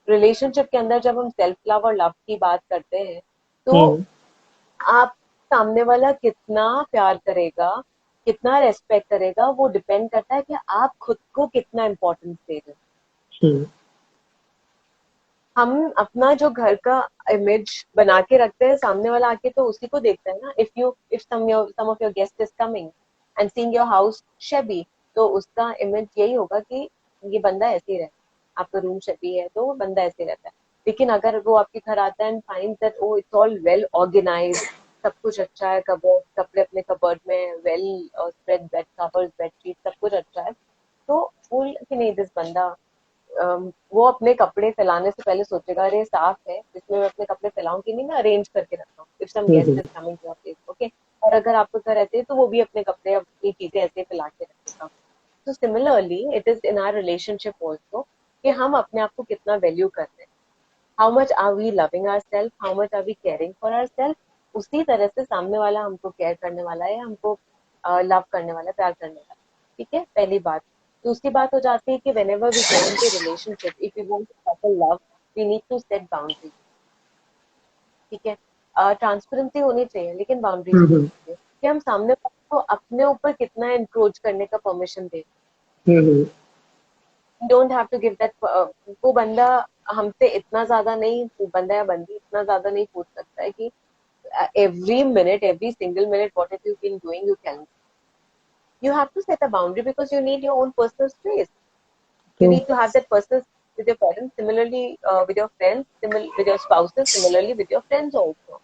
रिलेशनशिप के अंदर जब हम सेल्फ लव और लव की बात करते हैं, तो आप सामने वाला कितना प्यार करेगा, कितना रेस्पेक्ट करेगा, वो डिपेंड करता है कि आप खुद को कितना इम्पोर्टेंस दे रहे हो. हम अपना जो घर का इमेज बना के रखते हैं, सामने वाला आके तो उसी को देखता है ना. If some of your guest is coming and seeing your house shabby, तो उसका इमेज यही होगा कि ये बंदा ऐसे ही रहता है. आपका रूम शेबी है तो वो बंदा ऐसे ही रहता है. लेकिन अगर वो आपके घर आता है and find that oh it's all well organised, सब कुछ अच्छा है, कबर्ड, कपड़े अपने कबर्ड में well spread, bed covers, bedsheet, सब कुछ अच्छा है, तो फूल कि नहीं दिस बंदा, वो अपने कपड़े फैलाने से पहले सोचेगा अरे साफ है, इसमें मैं अपने कपड़े फैलाऊं कि नहीं, मैं अरेंज करके रखता हूँ if some guest is coming to your place. Okay, और अगर आपको घर रहते हैं तो वो भी अपने कपड़े, अपनी चीजें ऐसे फैला के रखेगा. तो similarly it is in our relationship also, कि हम अपने आप को कितना वैल्यू कर रहे हैं. How much are we loving our self, how much are we caring for our self. उसी तरह से सामने वाला हमको केयर करने वाला है, हमको लव करने वाला है, प्यार करने वाला है. ठीक है, पहली बात. दूसरी बात हो जाती है कि whenever we get into relationship, if we want to couple love, we need to set boundaries. ठीक है, ट्रांसपेरेंसी होनी चाहिए लेकिन बाउंड्रीज भी होनी चाहिए कि हम सामने वाले को अपने ऊपर कितना इंक्रोच करने का परमिशन दें. Don't have to give that. वो बंदा हमसे इतना ज्यादा नहीं, बंदा या बंदी इतना ज्यादा नहीं पूछ सकता है कि every minute, every single minute, what have you been doing, you can. You have to set a boundary because you need your own personal space. You need to have that personal space with your parents, similarly with your friends, with your spouses, similarly with your friends also.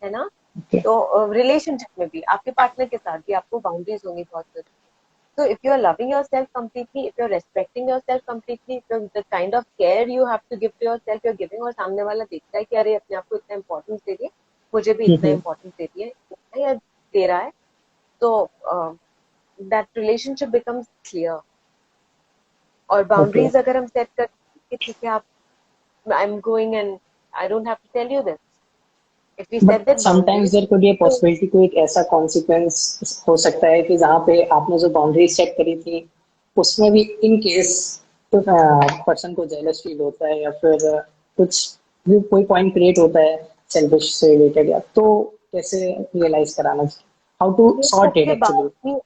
है ना? तो relationship में भी आपके partner के साथ भी आपको बाउंड्रीज होनी बहुत जरूरी है. So if you are loving yourself completely, if you're respecting yourself completely, if the kind of care you have to give to yourself, you're giving, और सामने वाला देखता है कि अरे अपने आप को इतना इम्पोर्टेंस दे रही है, मुझे भी इतना इम्पोर्टेंस दे रही है या दे रहा है, तो that relationship becomes clear. और Okay. बाउंड्रीज अगर हम सेट कर कि ठीक है आप, I am going and I don't have to tell you this, if we set but that sometimes boundaries there could be a तो पॉसिबिलिटी, कोई एक ऐसा कॉन्सिक्वेंस हो सकता है कि जहाँ पे आपने जो बाउंड्री सेट करी थी उसमें भी इन केस तो पर्सन को जेलस फील होता है या फिर कुछ भी कोई पॉइंट क्रिएट होता है सेल्फिश से रिलेटेड, या तो कैसे रियलाइज कराना चाहिए, हाउ टू ये सॉर्ट इट सबके एक्चुअली? बाद भी,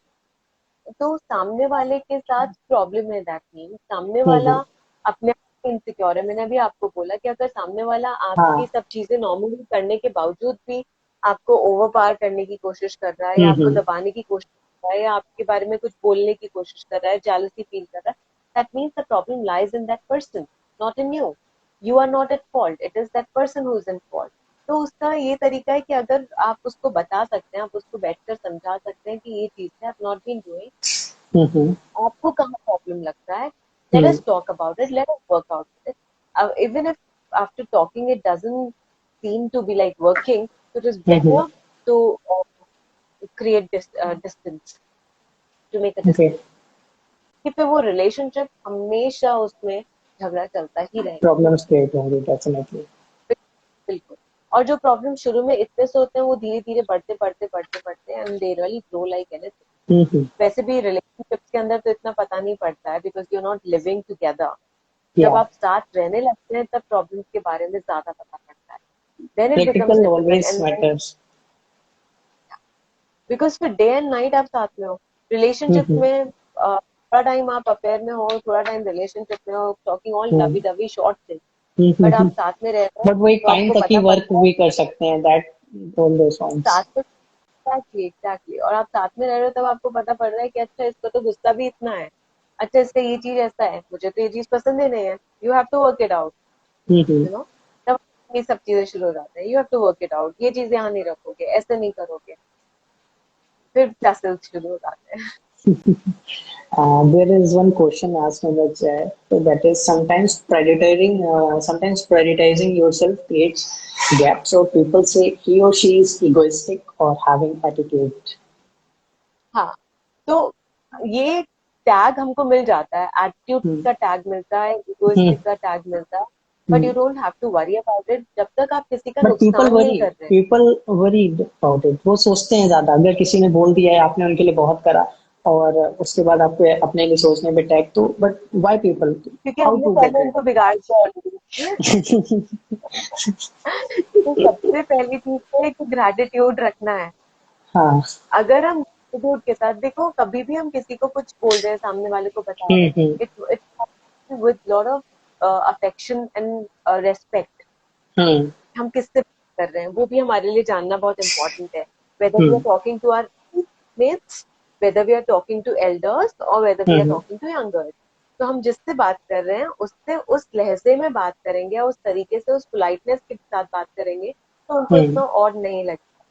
तो सामने वाले के साथ प्रॉब्लम है, दैट मीन सामने वाला हम्म। अपने आप में इनसिक्योर है। मैंने अभी आपको बोला कि अगर सामने वाला आपकी हाँ। सब चीजें नॉर्मली करने के बावजूद भी आपको ओवर पावर करने की कोशिश कर रहा है, या आपको हम्म। दबाने की कोशिश कर रहा है, या आपके बारे में कुछ बोलने की कोशिश कर रहा है, जेलसी फील कर रहा है, that means the problem lies in that person, not in you. You are not at fault, it is that person who is in fault. तो उसका ये तरीका है कि अगर आप उसको बता सकते हैं, आप उसको बैठकर समझा सकते हैं कि ये चीज है, आप नॉट बीन डूइंग, हम्म। आपको कहाँ प्रॉब्लम लगता है, let hmm. us talk about it, let us work out with it. Even if after talking it doesn't seem to be like working, so it is better to create distance, to make a okay. distance, कि फिर वो relationship हमेशा उसमें झगड़ा चलता ही रहेगा। Problems create होंगे definitely. बिल्कुल। और जो प्रॉब्लम शुरू में इतने से होते हैं वो धीरे धीरे बढ़ते बढ़ते बढ़ते बढ़ते and they really grow like anything. Hmm. वैसे भी रिलेशनशिप्स के अंदर तो इतना पता नहीं पड़ता है, because you are not living together. या जब आप साथ रहने लगते हैं तब प्रॉब्लम्स के बारे में ज्यादा पता पड़ता है, then it becomes practical difficult always and then, matters. Because फिर डे एंड नाइट आप साथ में हो रिलेशनशिप हम्म। में, थोड़ा टाइम आप अफेयर में हो, थोड़ा टाइम रिलेशनशिप में हो, talking all lovey hmm. Dovey short thing, but आप साथ में रह रहे हो बट वो एक तो टाइम आपको तक ही पता वर्क पड़ता है भी कर सकते हैं, दैट ऑल दो सॉन्ग्स। साथ में। एग्जैक्टली एग्जैक्टली, और आप साथ में रह रहे हो तब आपको पता पड़ रहा है कि अच्छा इसको तो गुस्सा भी इतना है, अच्छा इसका ये चीज ऐसा है, मुझे तो ये चीज पसंद ही नहीं है, you have to work it out, hmm. You know. तब ये सब चीजें शुरू हो जाते हैं, you have to work it out, ये चीज यहाँ नहीं रखोगे, ऐसे नहीं करोगे, फिर टसल्स शुरू हो जाते हैं। There is one question asked in the chat, so that is sometimes prioritizing yourself creates gaps. So people say he or she is egoistic or having attitude. हाँ, तो ये टैग हमको मिल जाता है, एटीट्यूड Hmm. का टैग मिलता है, Hmm. Egoistic का टैग मिलता है, but you Hmm. Don't have to worry about it जब तक आप किसी का But नुकसान नहीं कर रहे। people worry about it. वो सोचते हैं ज्यादा, अगर किसी ने बोल दिया है आपने उनके लिए बहुत करा और उसके बाद आपको अपने लिए सोचने पे टैग, तो बट व्हाई पीपल, क्योंकि हाउ हमने टू पहले गेट उनको बिगाड़ दिया already। तो सबसे पहली चीज तो है कि ग्रेटिट्यूड रखना है। हाँ। अगर हम ग्रेटिट्यूड के साथ, देखो कभी भी हम किसी को कुछ बोल रहे हैं, सामने वाले को बता रहे हैं, hmm. It with lot of affection and respect, hmm. हम किससे बात कर रहे हैं वो भी हमारे लिए जानना बहुत इंपॉर्टेंट है, whether we are hmm. Talking to our mates, whether we are talking to elders or whether we are hmm. talking to youngers। तो हम जिससे बात कर रहे हैं उससे उस लहजे में बात करेंगे, उस तरीके से, उस पोलाइटनेस के साथ बात करेंगे, तो उनको हम्म। इतना और नहीं लगता।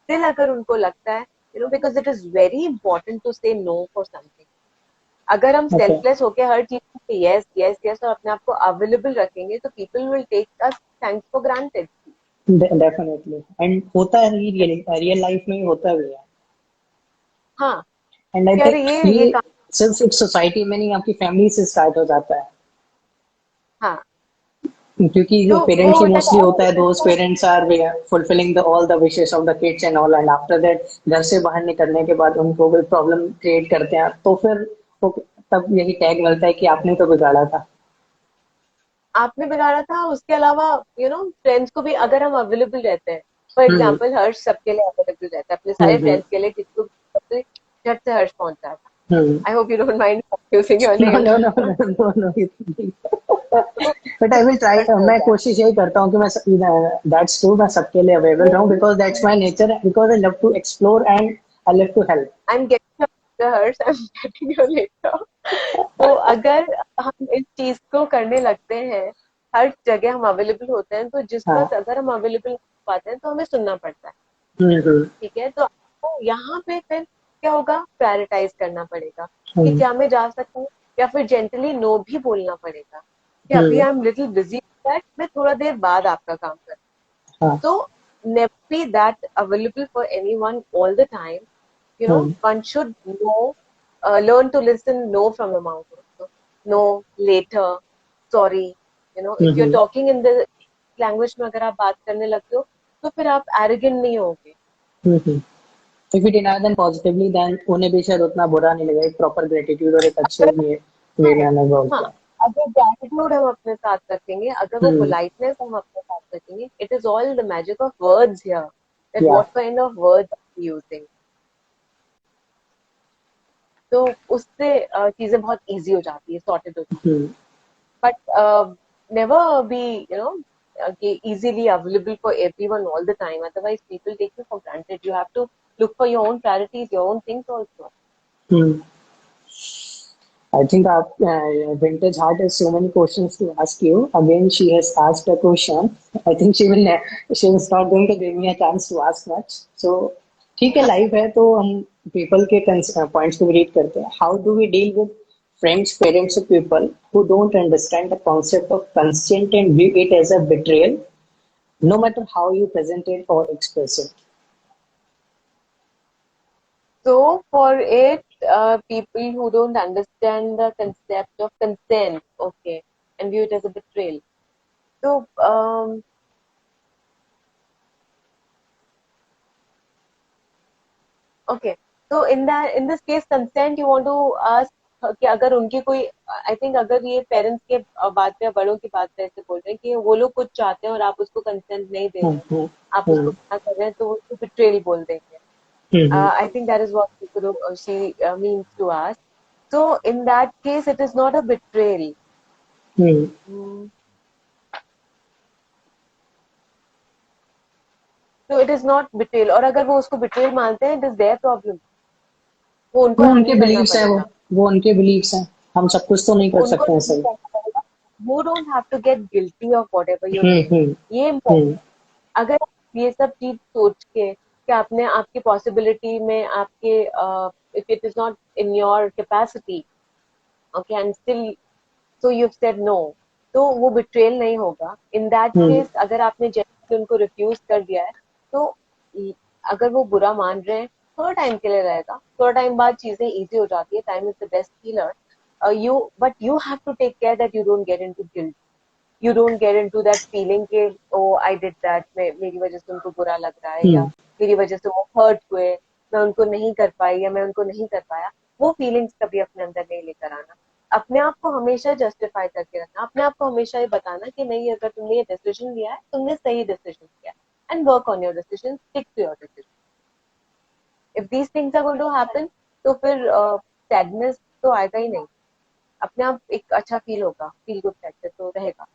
स्टिल अगर उनको लगता है, you know, because it is very important to say no for something. अगर हम ओके। सेल्फलेस होके हर चीज में यस यस यस और अपने आप को अवेलेबल रखेंगे, तो people will take us thanks for granted. Definitely, and होता है, रियल लाइफ में ही होता भी है। हाँ, एंड आई कि अरे थिंक ये ये काम। सिर्फ एक सोसाइटी में नहीं, आपकी फैमिली से स्टार्ट हो जाता है, हाँ, क्योंकि जो तो वो पेरेंट्स ही होता मोस्टली है होता है, अरे those parents are fulfilling the all the wishes of the kids and all, and after that घर से बाहर निकलने के बाद उनको कोई प्रॉब्लम क्रिएट करते हैं, तो फिर वो तब यही टैग मिलता है कि आपने तो बिगाड़ा था। आपने बिगाड़ा था। उसके अलावा यू नो फ्रेंड्स को भी अगर हम अवेलेबल रहते हैं, फॉर हम्म। एग्जाम्पल हर्ष सबके लिए अवेलेबल रहता है, अपने सारे हम्म। फ्रेंड्स के लिए, किसी को भी झट से हर्ष पहुंच जाता है। Hmm. I hope you don't mind using your no name. No no no no no, तो but I will try, Harsh हो मैं जाता कोशिश यही करता हूँ कि मैं, दैट्स ट्रू, मैं सबके लिए अवेलेबल रहूं, है। Because that's my nature, because I love to explore and I love to help. I am getting harsh, I am getting your letter. तो अगर हम इस चीज को करने लगते हैं, हर जगह हम अवेलेबल होते हैं, तो जिस हाँ। वक्त अगर हम अवेलेबल हो पाते हैं तो हमें सुनना पड़ता है। हम्म। ठीक है, तो आपको यहाँ पे फिर क्या होगा, प्रायोरिटाइज करना पड़ेगा कि क्या मैं जा सकता हूँ, या फिर जेंटली नो भी बोलना पड़ेगा कि अभी I am little busy that, मैं थोड़ा देर बाद आपका काम करूँ. तो never be that available for anyone all the time. You know, one should know, learn to listen no from the mouth also. No, later, sorry. You know, if you're talking in the language में अगर आप बात करने लगते हो तो फिर आप arrogant नहीं होगे. If we deny them positively, then उन्हें भी शायद उतना बुरा नहीं लगेगा. एक proper gratitude और एक अच्छे वे में हमें बोलते हैं. अगर gratitude हम अपने साथ रखेंगे, अगर वो politeness हम अपने साथ रखेंगे, it is all the magic of words here. That what kind of words are you using? तो उससे चीजें बहुत easy हो जाती है, sorted हो जाती है. But never be, you know, easily available for everyone all the time. Otherwise, people take you for granted. You have to look for your own priorities, your own things also. I think Vintage Heart has so many questions to ask you. Again, she has asked a question. I think she is not going to give me a chance to ask much. So, ठीक है, live है तो हम people के points को read करते हैं. How do we deal with friends, parents, or people who don't understand the concept of consent and view it as a betrayal, no matter how you present it or express it? So for it, people who don't understand the concept of consent, okay, and view it as a betrayal. So okay, so in this case, consent, you want to ask कि अगर उनकी कोई, I think अगर ये parents के बात पे, बड़ों की बात पे ऐसे बोल रहे हैं कि वो लोग कुछ चाहते हैं और आप उसको कंसेंट नहीं दे रहे हैं, आप उसको मना कर रहे हैं, तो उसको बिट्रेयल बोल देंगे. I think that is what she means to us. So in that case, it is not a betrayal. So it is not betrayal. और अगर वो उसको betrayal मानते हैं, it is their problem. वो उनके beliefs हैं, वो उनके beliefs हैं. हम सब कुछ तो नहीं कर सकते हैं सही. You don't have to get guilty of whatever you're doing. ये important. अगर ये सब चीज सोच के कि आपने आपकी possibility में आपके if it is not in your capacity, okay, and still so you've said no, तो वो betrayal नहीं होगा. In that case, अगर आपने genuinely उनको refuse कर दिया है, तो अगर वो बुरा मान रहे हैं, थोड़ा टाइम के लिए रहेगा, थोड़ा टाइम बाद चीजें easy हो जाती है. Time is the best healer. But you have to take care that you don't get into guilt. You don't get into that feeling कि oh I did that, मेरी वजह से उनको बुरा लग रहा है, या मेरी वजह से वो hurt हुए, मैं उनको नहीं कर पाई या मैं उनको नहीं कर पाया. वो feelings कभी अपने अंदर नहीं लेकर आना. अपने आप को हमेशा justify करके रखना. अपने आप को हमेशा ये बताना कि नहीं, अगर तुमने ये decision लिया है, तुमने सही decision लिया है. And work on your decision, stick to your decision. If these things are going to happen, तो फिर sadness तो आएगा ही नहीं. अपने आप एक अच्छा फील होगा, फील गुड फैक्टर तो रहेगा.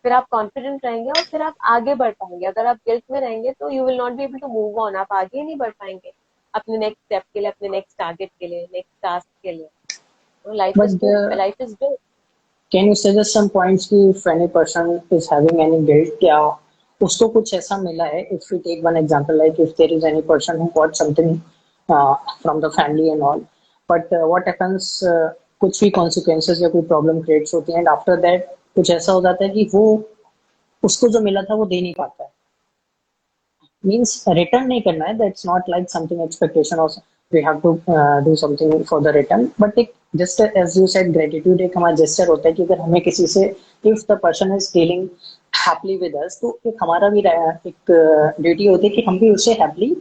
फिर आप कॉन्फिडेंट रहेंगे और फिर आप आगे बढ़ पाएंगे. अगर आप गिल्ट में रहेंगे तो you will not be able to move on. आप आगे नहीं बढ़ पाएंगे अपने नेक्स्ट स्टेप के लिए, अपने नेक्स्ट टारगेट के लिए, नेक्स्ट टास्क के लिए. Life is good. Can you suggest some points कि if any person is having any guilt, क्या उसको कुछ ऐसा मिला है? If we take one example, like if there is any person who got something from the family and all, but what happens, कुछ भी consequences या कोई problem creates होती है, and after that कुछ ऐसा हो जाता है कि वो उसको जो मिला था वो दे नहीं पाता है. Means return नहीं करना है. That's not like something expectation or we have to do something for the return. But एक just as you said, gratitude एक हमारा gesture होता है कि अगर हमें किसी से, if the person is dealing happily with us, तो एक हमारा भी एक ड्यूटी होती है कि हम भी उससे happily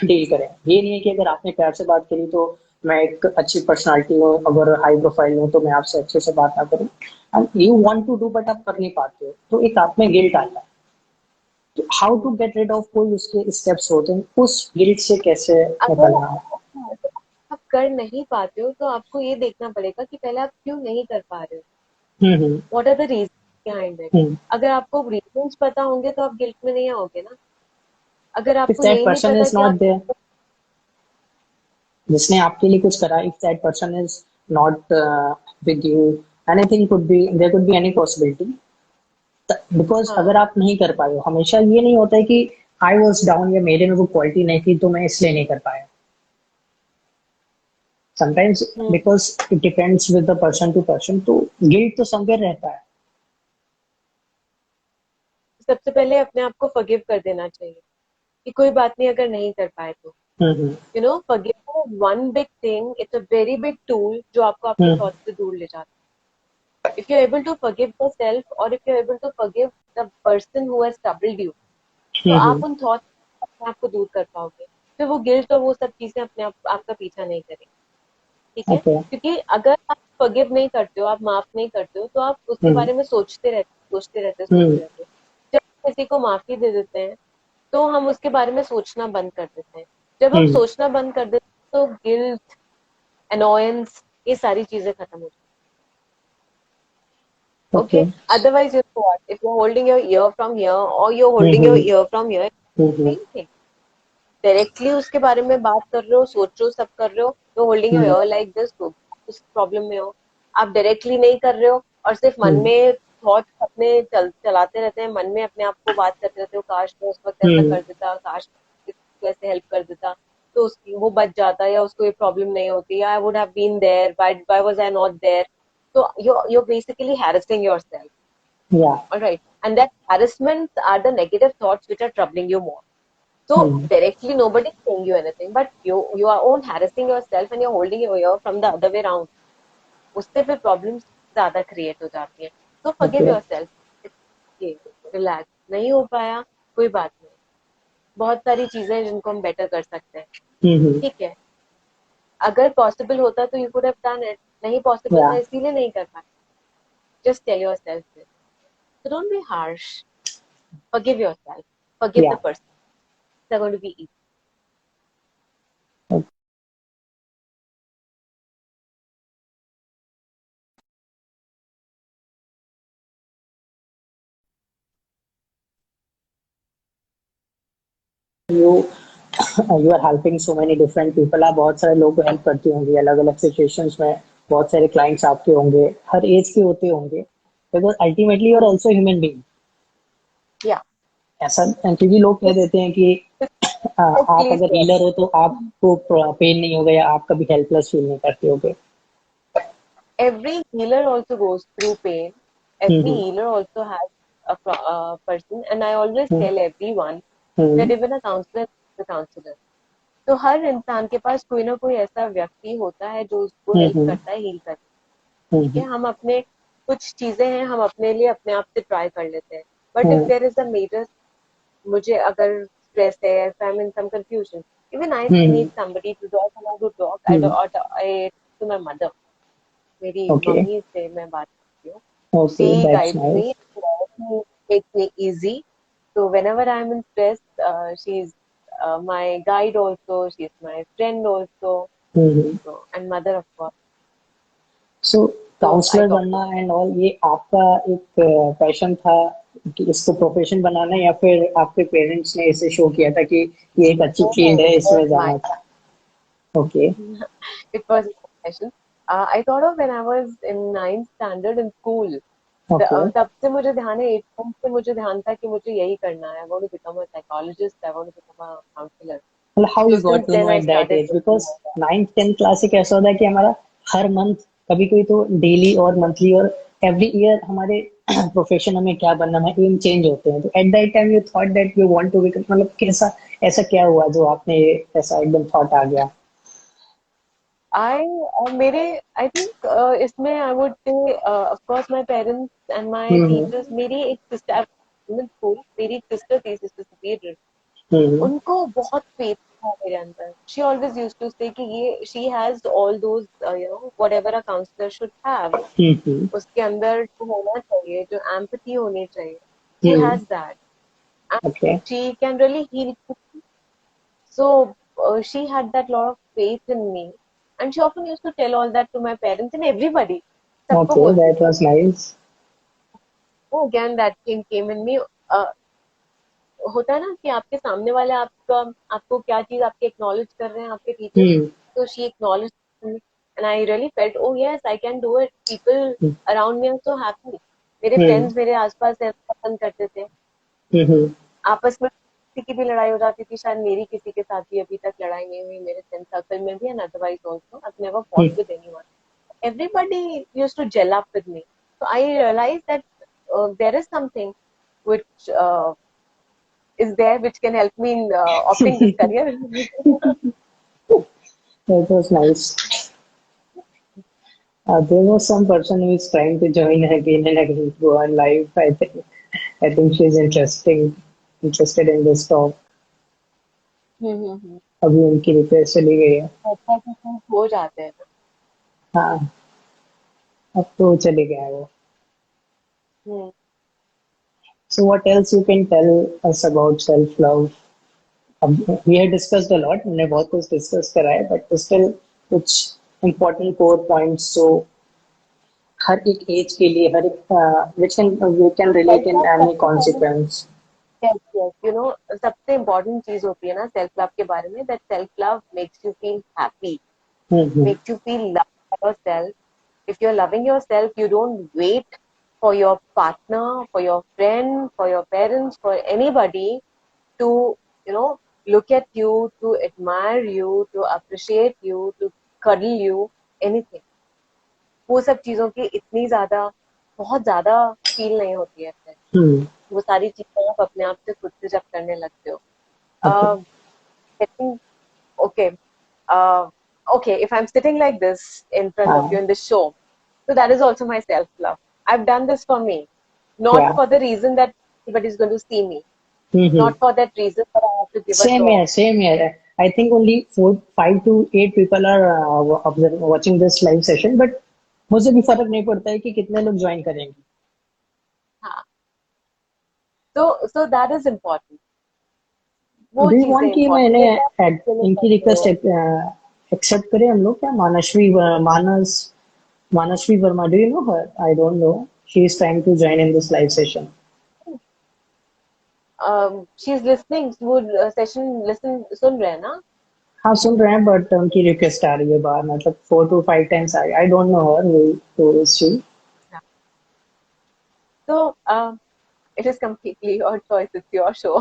डील करें. ये नहीं है कि अगर आपने प्यार से बात करी तो मैं एक अच्छी पर्सनालिटी हूँ, अगर हाई प्रोफाइल हूँ तो मैं आपसे अच्छे से बात ना करूँ. And you want to do but आप कर नहीं पाते हो, तो एक आप में गिल्ट आता है. तो how to get rid of, कोई उसके स्टेप्स होते हैं, उस गिल्ट से कैसे निकलना है? आप कर नहीं पाते हो तो आपको ये देखना पड़ेगा कि पहले आप क्यों नहीं कर पा रहे हो. What are the reasons behind it. अगर आपको रीजंस पता होंगे तो आप गिल्ट में नहीं आओगे ना. अगर आपको यही नहीं पता कि जिसने आपके लिए कुछ करा, if that person is not with you, anything could be, there could be any possibility. Because अगर आप नहीं कर पाए हो, हमेशा ये नहीं होता है कि I was down या मेरे में वो क्वालिटी नहीं थी तो मैं इसलिए नहीं कर पाया. Sometimes because it depends with the person to person, तो गिल्ट तो समवेयर रहता है। सबसे पहले अपने आप को फॉरगिव कर देना चाहिए कि कोई बात नहीं, अगर नहीं कर पाए तो hmm you know forgive one big thing, it's a very big tool जो आपको आपके हम्म थॉट्स से दूर ले जाता है। If you are able to forgive yourself और if you are able to forgive the person who has troubled you, तो हम्म आप उन थॉट्स अपने आप को दूर कर पाओगे। फिर वो गिल्ट और वो सब चीजें अपने आप आपका पीछा नहीं करेंगी। ठीक है, ओके। क्योंकि अगर आप फॉरगिव नहीं करते हो, आप माफ नहीं करते हो, तो आप उसके हम्म बारे में सोचते रहते सोचते रहते हम्म सोचते रहते। जब किसी को माफी दे देते हैं तो हम उसके बारे में सोचना बंद कर देते हैं। जब हम हम्म सोचना बंद कर देते हैं तो गिल्ट, अनोयंस, ये सारी चीजें खत्म हो जाती हैं। Okay. Okay, otherwise you know what, if you are holding your ear from here और you are hmm holding your hmm ear from here, hmm same thing. Directly उसके बारे में बात कर रहे हो, सोच रहे हो, सब कर रहे हो, you holding your hmm year like this, तो उस प्रॉब्लम में हो। आप डायरेक्टली नहीं कर रहे हो और सिर्फ मन हम्म में थॉट अपने चलाते रहते हैं, मन में अपने आप को बात करते रहते हो, काश मैं उस वक्त ऐसा हम्म कर देता, काश मैं ऐसे हेल्प कर देता तो उसकी वो बच जाता, या उसको ये प्रॉब्लम नहीं होती, या I would have been there, why was I not there. तो यू बेसिकली हैरेसिंग योरसेल्फ, या। Alright, and that harassment are the negative thoughts which are troubling you more. So hmm directly nobody is saying you anything, but you are own harassing yourself and you're holding your ear from the other way around. उससे फिर problems ज्यादा create हो जाती हैं. So forgive okay. yourself. Okay, relax. नहीं हो पाया, कोई बात नहीं. बहुत सारी चीजें हैं जिनको हम better कर सकते हैं. हम्म। ठीक है. अगर possible होता तो you could have done it. नहीं possible या। था इसीलिए नहीं कर पाए. Just tell yourself this. So don't be harsh. Forgive yourself. Forgive या। the person. It's going to be easy. You you are helping so many different people, आप बहुत सारे लोगों को हेल्प करती होंगी अलग अलग सिचुएशंस में। बहुत सारे क्लाइंट्स आपके होंगे, हर एज के होते होंगे, because ultimately you are also human being. Yeah. ऐसा क्योंकि लोग कह Just, देते हैं कि आप please अगर go हीलर हो तो आपको पेन नहीं होगा या आप कभी हेल्पलेस फील नहीं करते होगे। every healer also goes through pain. Every hmm healer also has a person, and I always hmm tell everyone that hmm even a counselor is a counselor. तो हर इंसान के पास कोई ना कोई ऐसा व्यक्ति होता है जो उसको हेल्प हम्म करता है, हील करता है. ठीक है, हम्म हम अपने कुछ चीजें हैं हम अपने लिए अपने आप से ट्राई कर लेते हैं. But if hmm there is a major, मुझे अगर स्ट्रेस है, if I'm in some confusion, even I hmm need somebody to talk, and I do talk. Hmm. I to my mother. मेरी ओके। मम्मी से मैं बात करती हूँ. Okay, She that's guides me, nice. she takes me easy. So whenever I'm in stress, she's my guide also. She's my friend also. Hmm. So and mother of course. So So I counsellor talk to बनना her. And all, ये आपका एक passion था कि इसको profession बनाना, या फिर आपके पेरेंट्स ने इसे शो किया था कि ये एक अच्छी फील्ड No, है, it was इसमें my जाना था? Okay. it was my passion. I thought of when I was in ninth standard in school. Okay. तब से मुझे ध्यान है, 8th से मुझे ध्यान था कि मुझे यही करना है. I want to become a psychologist. I want to become a counselor. मतलब how you So got since to then no I at that started age, working because on that. Ninth tenth class एक ऐसा होता है कि हमारा हर month, कभी कभी तो डेली और मंथली और एवरी ईयर हमारे प्रोफेशन हमें क्या बनना है एम चेंज होते हैं, तो at that time you thought that you want to become, मतलब कैसा, ऐसा क्या हुआ जो आपने ऐसा एकदम थॉट आ गया? I मेरे I think इसमें I would say of course my parents and my hmm teachers. मेरी एक sister school, मेरी एक sister थी, sister superior. हम्म उनको बहुत फेथ था मेरे अंदर. She always used to say कि ये she has all those whatever a counselor should have. हम्म उसके अंदर जो होना चाहिए, जो empathy होनी चाहिए, she hmm. has that, and okay. she can really heal people. So she had that lot of faith in me, and she often used to tell all that to my parents and everybody. सबको okay, बोलती that थी. Was nice. Oh, again that thing came in me. होता है ना कि आपके सामने वाले आपका आपको क्या चीज आपके एक्नॉलेज कर रहे हैं, आपके टीचर्स. हम्म तो she acknowledge and I really felt, oh yes I can do it. People around me are so happy. मेरे हम्म फ्रेंड्स मेरे आसपास ऐसा पसंद करते थे. हम्म आपस में किसी की भी लड़ाई हो जाती थी, शायद मेरी किसी के साथ भी अभी तक लड़ाई नहीं हुई, मेरे फ्रेंड सर्कल में भी, and otherwise also I've never fought with anyone. Everybody used to gel up with me. So I realized that there is something which is there which can help me in opting this career. That was nice. There was some person who is trying to join again and again to our life. I think she's interested in this talk. हम्म। अभी उनकी request चली गई है. ऐसा कुछ हो जाते हैं ना। हाँ, अब तो चले गया है वो. हम्म। So what else you can tell us about self-love? We have discussed a lot. हमने बहुत कुछ डिस्कस करा है, but still कुछ important core points जो हर एक एज के लिए हर एक which can we can relate in any consequence. Yes, yes. You know, सबसे इम्पोर्टेंट चीज होती है ना सेल्फ लव के बारे में, that self love makes you feel happy, makes you feel love yourself. If you're loving yourself, you don't wait for your partner, for your friend, for your parents, for anybody to, you know, look at you, to admire you, to appreciate you, to cuddle you, anything. वो सब चीजों की इतनी ज्यादा, बहुत ज्यादा feel नहीं होती है फिर। वो सारी चीजें आप अपने आप से खुद से जब करने लगते हो। I think, okay, okay, if I'm sitting like this in front of you in this show, so that is also my self-love. I've done this for me, not Yeah. for the reason that everybody is going to see me, not for that reason that I have to give a Same talk. here, same here. I think only 5 to 8 people are watching this live session, but मुझे भी फर्क नहीं पड़ता है कि कितने लोग join करेंगे. हाँ, so that is important. वो डू यू चीजें वांट कि important मैंने है कि आप चले इनकी करते रिक्वेस्ट हो। एक्सेप्ट करें हम लोग क्या? Manasvi Verma, do you know her? I don't know. She is trying to join in this live session. She is listening, वो सेशन लिसन सुन रहे हैं ना। हाँ सुन रहे हैं, बट उनकी रिक्वेस्ट आ रही है बाहर, मतलब 4 to 5 times आ गई. आई don't no her. Who is she? So it is completely your choice, it's your show.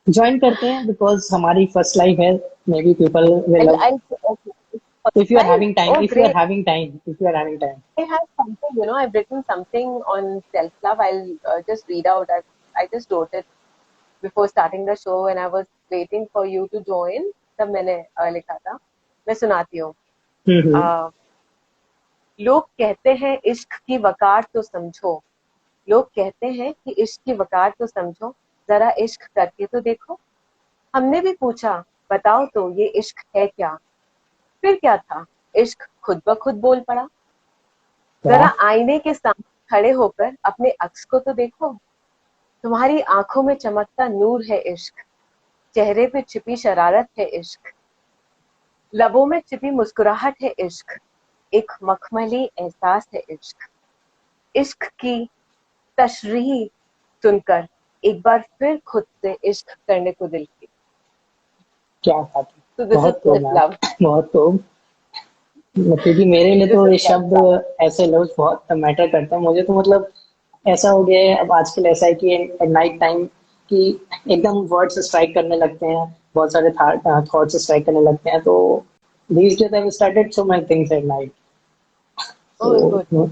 Join करते हैं बिकॉज हमारी फर्स्ट लाइव है. May be people will love. Okay. If you are having time, Oh, if you are great. having time, if you are having time. I have something, you know, I've written something on self-love. I'll just read out. I just wrote it before starting the show when I was waiting for you to join. तब मैंने लिखा था. मैं सुनाती हूँ. हम्म. Uh, लोग कहते हैं इश्क की वकार तो समझो, लोग कहते हैं कि इश्क की वकार तो समझो, जरा इश्क करके तो देखो। हमने भी पूछा, बताओ तो ये इश्क है क्या? फिर क्या था, इश्क खुद ब खुद बोल पड़ा। जरा वाह. आईने के सामने खड़े होकर अपने अक्स को तो देखो, तुम्हारी आंखों में चमकता नूर है इश्क, चेहरे पे छिपी शरारत है इश्क, लबों में छिपी मुस्कुराहट है इश्क, एक मखमली एहसास है इश्क। इश्क की तशरीह सुनकर एक बार फिर खुद से इश्क करने को दिल की। क्या बात है. So this is बहुत तो मैम. self-love. बहुत तो. क्योंकि मेरे लिए This तो is ये शब्द self-love. ऐसे लफ्ज बहुत मैटर करते हैं मुझे. तो मतलब ऐसा हो गया है अब आजकल, ऐसा है कि नाइट टाइम कि एकदम वर्ड्स स्ट्राइक करने लगते हैं, बहुत सारे थॉट्स स्ट्राइक करने लगते हैं. तो these days I've started so many things at night. Oh, good. So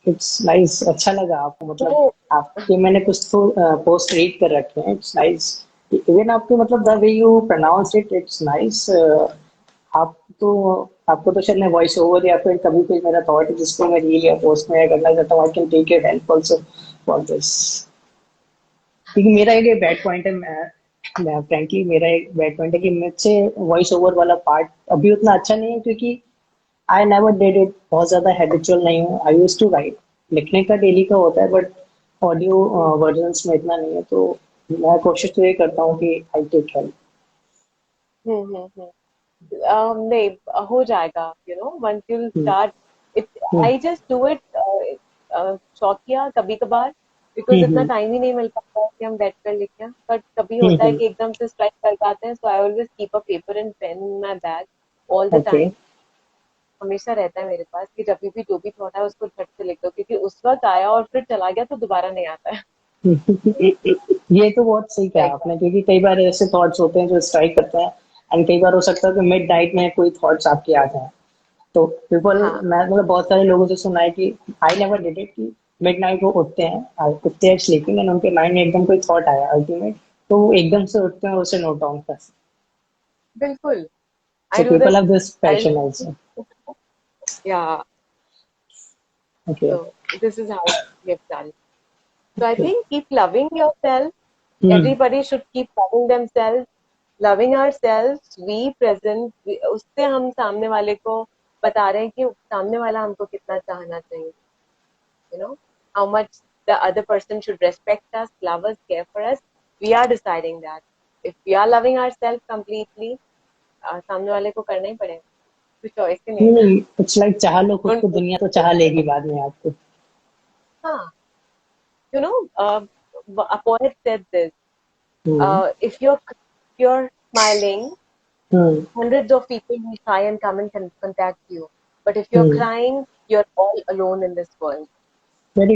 it's nice. अच्छा लगा आपको, मतलब So, आपके मैंने कुछ तो पोस्ट रीड कर रखे हैं. It's nice. इवन आपके मतलब the way you pronounce it, it's nice. आप तो आपको तो शायद मैं वॉइस ओवर या फिर कभी कोई मेरा थॉट है जिसको मैं रील या पोस्ट में करना चाहता हूँ, I can take your help also for this. क्योंकि मेरा एक बैड पॉइंट है, मैं फ्रेंकली मेरा एक बैड पॉइंट है कि मुझसे वॉइस ओवर वाला पार्ट अभी उतना अच्छा नहीं है, क्योंकि आई नेवर डिड इट. बहुत ज्यादा हैबिचुअल नहीं हूँ. आई यूज्ड टू राइट, लिखने का डेली का होता है, बट ऑडियो वर्जन्स में इतना नहीं है. तो मैं कोशिश तो ये करता हूँ कि आई टेक हेल्प. हम्म। नहीं, हो जाएगा, you know, once you'll start it. I just do it शौकिया कभी कभार, बिकॉज इतना टाइम ही नहीं मिल पाता है कि हम बैठ कर लिखें, बट कभी होता है कि एकदम से स्ट्राइक कर जाते हैं, so I always keep a paper and pen in my bag all the okay. Time. हमेशा रहता है मेरे पास कि जब भी जो भी थॉट है उसको झट से लिख दो, क्योंकि उस वक्त आया और फिर चला गया तो दोबारा नहीं आता है। ये तो बहुत सही कहा Like आपने, क्योंकि कई बार ऐसे थॉट्स होते हैं जो स्ट्राइक करते हैं, एंड कई बार हो सकता है कि मिड नाइट में कोई थॉट्स आपके आ जाए। तो पीपल, हाँ, मैं मतलब बहुत सारे लोगों से सुना है कि आई नेवर डिड इट, कि मिड नाइट वो उठते हैं, उठते हैं स्लीपिंग, एंड उनके माइंड में एकदम कोई थॉट आया अल्टीमेट, तो वो एकदम से उठते हैं और उसे नोट डाउन करते हैं। बिल्कुल। सो I do people this. Have this I'll passion also. Yeah. Okay. So this is how we have done. So I think keep loving yourself. Hmm. Everybody should keep loving themselves, loving ourselves. We present. उससे हम सामने वाले को बता रहे हैं कि सामने वाला हमको कितना चाहना चाहिए. You know how much the other person should respect us, love us, care for us. We are deciding that. If we are loving ourselves completely, सामने वाले को करना ही पड़ेगा. कुछ चॉइस ही नहीं नहीं है. नहीं, इट्स लाइक चाह लो खुद को, Don't दुनिया तो चाह लेगी बाद में आपको। हाँ, you know, a poet said this. Hmm. If you're smiling, hmm. hundreds of people will try and come and contact you. But if you're hmm. crying, you're all alone in this world.